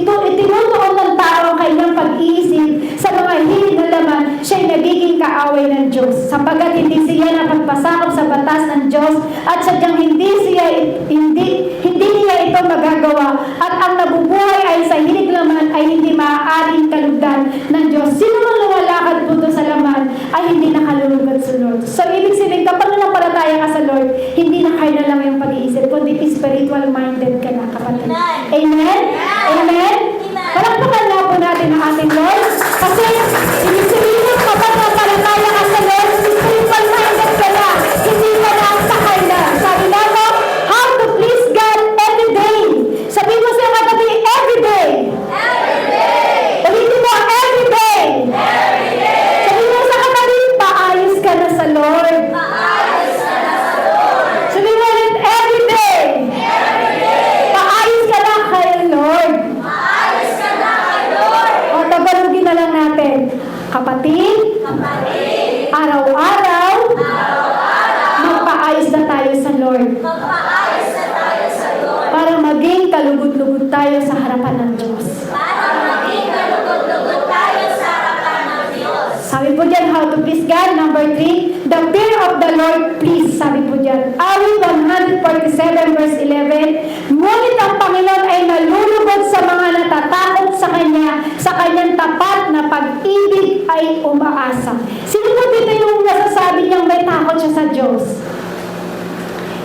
mo itinutuon ng tao ang kanyang pag-iisip sa mga hilig ng laman, siya'y nagiging kaaway ng Diyos. Sapagat hindi siya napagpasakop sa batas ng Diyos at sadyang hindi niya ito magagawa at ang nabubuhay ay sa hilig laman ay hindi maaaring kalugdan ng Diyos. Sino mang lumalakad po sa laman ay hindi nakalulugad sa Lord. So, ibig sabihin, kapag nanampalataya ka sa Lord, hindi na kayo na lang yung pag-iisip, kundi spiritual-minded ka na, kapatid. Amen? Amen? Palakpakan na po natin ang ating Lord. Kasi, ibig sabihin, kapag nanampalataya ka sa Lord, spiritual-minded ka na, hindi ka na sa kanya. Sabi na mo, how to please God every day. Sabihin mo sa katabi, every day. Ulitin mo, every day. Sabihin mo sa katabi, paayos ka na sa Lord. Sabihin mo ulit, every day. Paayos ka na kay Lord. O, tagalogin na lang natin. Kapatid, araw-araw, magpaayos na tayo sa Lord. Para maging kalugod-lugod tayo sa harapan ng Diyos. Sabi po dyan, how to please God. Number 3, the fear of the Lord please. Sabi po dyan, Awit 147 verse 11, ngunit ang Panginoon ay nalulugod sa mga natatakot sa kanyang tapat na pag-ibig ay umaasa. Sino po dito yung nasasabi niyang may takot siya sa Diyos?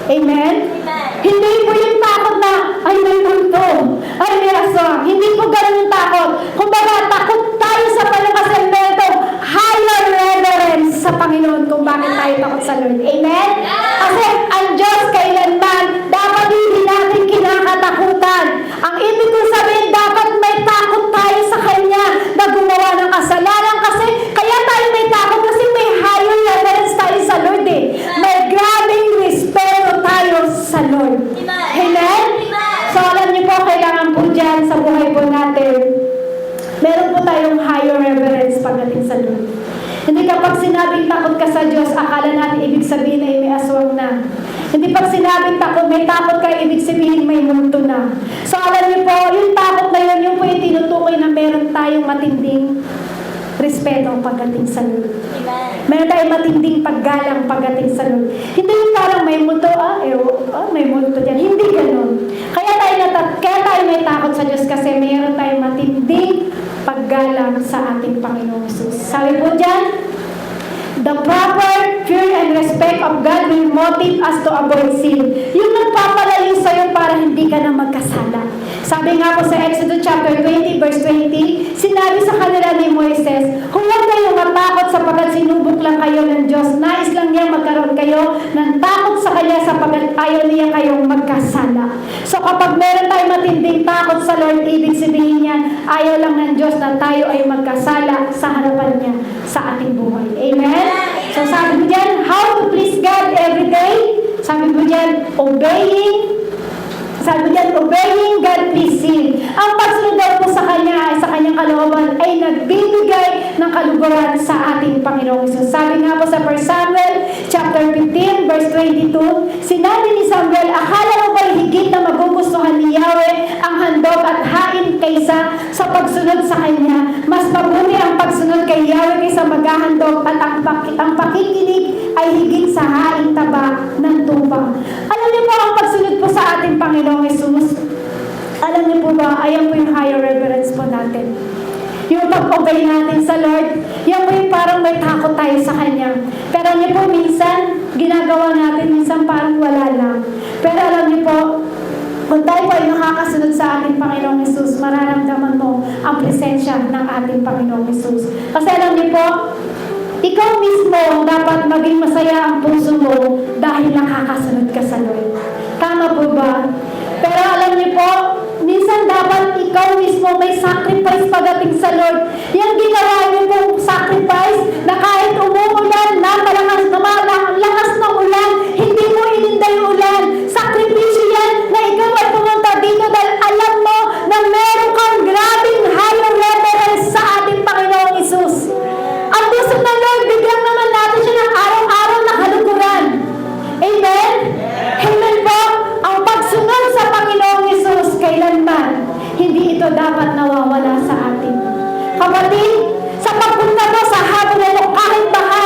Amen? Hindi po yung takot na, ay may multo, ay may aswang. Hindi po ganun yung takot. Kung baga, takot tayo sa palakasan nito, Panginoon kung bakit tayo takot sa Lord. Amen? Kasi ang Diyos kailanman, dapat hindi natin kinakatakutan. Ang ibig ko sabihin, dapat may takot tayo sa Kanya na gumawa ng kasalanan. Kasi, kaya tayo may takot kasi may higher reverence tayo sa Lord eh. May grabing respeto tayo sa Lord. Amen? So, alam niyo po, kailangan po dyan sa buhay po natin, meron po tayong higher reverence pagdating sa Lord. Hindi kapag sinabing takot ka sa Diyos, akala natin ibig sabihin ay may aswang na. Hindi pag sinabing takot, may takot ka, ibig sabihin may multo na. So alam niyo po, yung takot na yun, yung po yung tinutukoy na meron tayong matinding respeto pagdating sa Lord. Meron tayong matinding paggalang pagdating sa Lord. Hindi yung parang may multo, may multo dyan. Hindi ganun. Kaya tayo may takot sa Diyos kasi meron tayong matinding paggalang sa ating Panginoong Jesus. Sabi po dyan, the proper fear and respect of God will motivate us to avoid sin. Yung nagpapalayo sa'yo para hindi ka na magkasala. Sabi nga po sa Exodus chapter 20 verse 20, sinabi sa kanila ni Moises, huwag kayong matakot sapagkat sinubok lang kayo ng Diyos. Nais lang niya magkaroon kayo ng takot sa Kanya sapagkat ayaw niya kayong magkasala. So kapag meron tayong matinding takot sa Lord, ibig sabihin niyan, ayaw lang ng Diyos na tayo ay magkasala sa harapan niya sa ating buhay. Amen? So sabi mo dyan, how to please God every day? Sabi mo dyan, obeying God pleasing. Ang pagsunod daw po sa Kanya ay sa Kanyang kalooban ay nagbibigay ng kaluguran sa ating Panginoong Hesus. Sabi nga po sa 1 Samuel chapter 15 verse 22, sinabi ni Samuel, akala mo ba higit na magugustuhan ni Yahweh ang handog at hain kaysa sa pagsunod sa Kanya? Mas mabuti ang pagsunod kay Yahweh kaysa maghahandog at ang pakikinig ay higit sa haing taba ng tupa. Alam niyo po ang pagsunod po sa ating Panginoong Hesus. Alam niyo po ba, ayan po yung higher reverence po natin. Yung pag-obey natin sa Lord, yan po yung parang may takot tayo sa Kanya. Pero alam niyo po, minsan, ginagawa natin, minsan parang wala lang. Pero alam niyo po, kung tayo po ay nakakasunod sa ating Panginoong Hesus, mararamdaman mo ang presensya ng ating Panginoong Hesus. Kasi alam niyo po, ikaw mismo dapat maging masaya ang puso mo dahil nakakasunod ka sa Lord. Tama po ba? Pero alam niyo po, minsan dapat ikaw mismo may sacrifice pagdating sa Lord. Yung ginawa niyo pong sacrifice na kahit umuulan, lakas ng ulan, hindi mo ininda yung ulan. Sakripisyo yan na ikaw ay pumunta dito dahil alam mo na meron kang grabing higher reverence sa ating Panginoong Hesus. Ang gusto ng Lord, bigyan naman natin siya ng araw-araw na kaluguran. Amen? Amen po. Ang pagsunod sa Panginoong Hesus kailanman, hindi ito dapat nawawala sa atin. Kapatid, sa pagpunta mo sa hapon na ito, kahit bahagi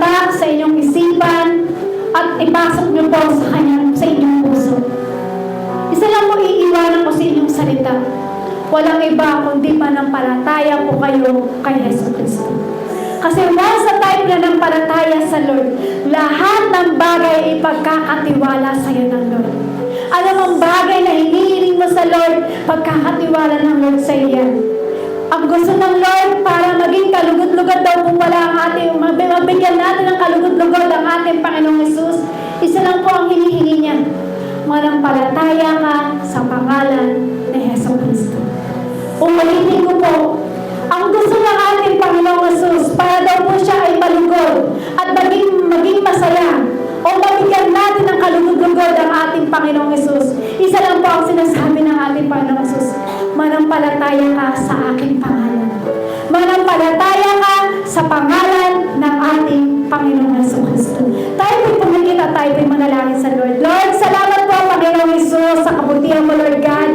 tumatak sa inyong isipan at ipasok niyo po sa inyong puso. Isa lang po iiwanan ko sa inyong salita. Walang iba kundi manampalataya po kayo kay Yesu Cristo. Kasi once na tayo nananampalataya sa Lord, lahat ng bagay ay pagkakatiwala sa iyo ng Lord. Ano mang bagay na hinihiling mo sa Lord, pagkakatiwala ng Lord sa iyo yan. Ang gusto ng Lord para maging kalugod-lugod daw po pala ang ating, mabigyan natin ng kalugod-lugod ang ating Panginoong Hesus, isa lang po ang hinihingi niya. Manampalataya ka sa pangalan ni Yesu Cristo. Ulitin ko po, ang gusto ng ating Panginoong Hesus para daw po siya ay malugod at maging masaya o mabigyan natin ng kalugod-lugod ang ating Panginoong Hesus. Isa lang po ang sinasabi ng ating Panginoong Hesus, manampalataya ka sa aking pangalan. Manampalataya ka sa pangalan ng ating Panginoong Hesus Cristo. Tayo po'y pumikit at tayo po'y manalangin sa Lord. Lord, salamat po Panginoong Hesus sa kabutihan mo, Lord God.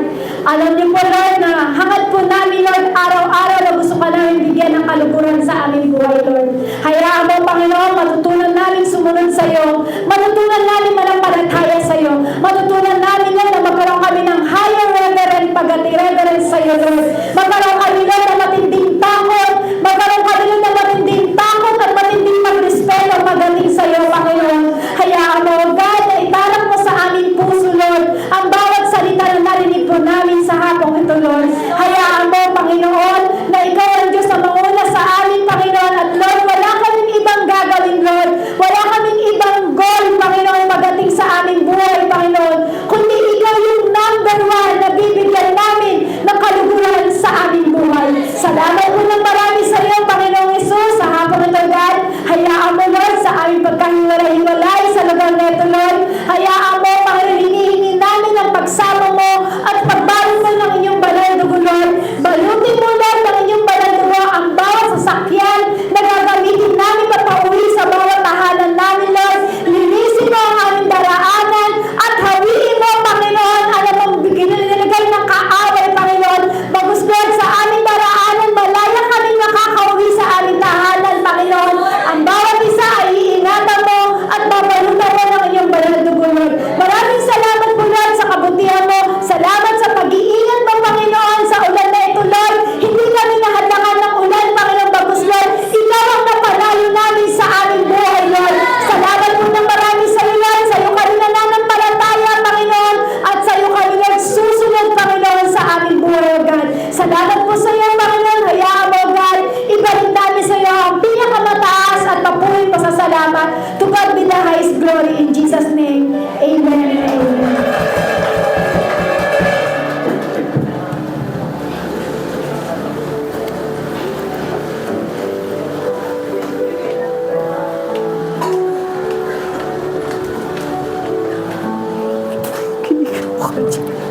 Alam niyo po, Lord, na hangad po namin, Lord, araw-araw na gusto ka namin bigyan ng kaluguran sa aming buhay, Lord. Hayaan mo, Panginoon, matutunan namin sumunod sa iyo. Matutunan namin manampalataya sa iyo. Matutunan namin, Lord, na magkaroon kami ng higher reverence sa iyo, Lord. Magkaroon kami, Lord, na matinding takot. Magkaroon kami, Lord, na matinding takot at matinding magrespeto pagdating sa iyo, Panginoon. Hayaan mo, God, na itarang mo sa aming puso, Lord, ang bawat salita na narinig po namin sa hapong ito, Lord. Hayaan mo, Panginoon, na ikaw ang Diyos na mauna sa amin, Panginoon. At Lord, wala kaming ibang gagawin, Lord. Wala kaming ibang goal, Panginoon, pagdating sa aming buhay, Panginoon. Kundi ikaw yung number one na bibigyan namin ng kaluguran sa aming buhay. Salamat po ng marami sa iyo, Panginoong Hesus, sa hapong ito, God. Hayaan mo, Lord, sa aming pagkahiwalay sa lugar na ito, Lord. Hayaan mo, Panginoon, hinihingi namin ang pagsama mo at pagbalot mo ng inyong banal dugo, Lord. Balutin mo, Lord, ng inyong banal dugo ang bawat sasakyan na gagamitin namin papauwi sa bawat tahanan namin, Lord. Linisin mo ang aming daraanan at hawiin mo, Panginoon, alam mong ginilagay ng kaaway, Panginoon. Bagus, Lord, sa aming daraanan, malaya kaming nakakauwi sa aming tahanan, Panginoon. Ang bawat isa ay iingatan mo at babalutan mo ng inyong banal dugo, Lord. Maraming salamat po, Lord, sa kabutihan mo. Salamat sa pag-iingat mo, Panginoon, sa ulan na ito, Lord. Hindi kami nahadlangan ng ulan, Panginoon, bagus, Lord. Ikaw ang napanalo namin sa aming buhay, Lord. Salamat po ng marami sa iyo, Lord. Sa iyo kami nananampalataya, Panginoon, at sa iyo kami nagsusunod, Panginoon, sa aming buhay, O God. Salamat po sa iyo, Panginoon. Hayaan mo, God, ibalik namin sa iyo ang pinakamataas at mapuling pasasalamat. To God be the highest glory in Jesus' name. Amen and amen. Kinikilig ako.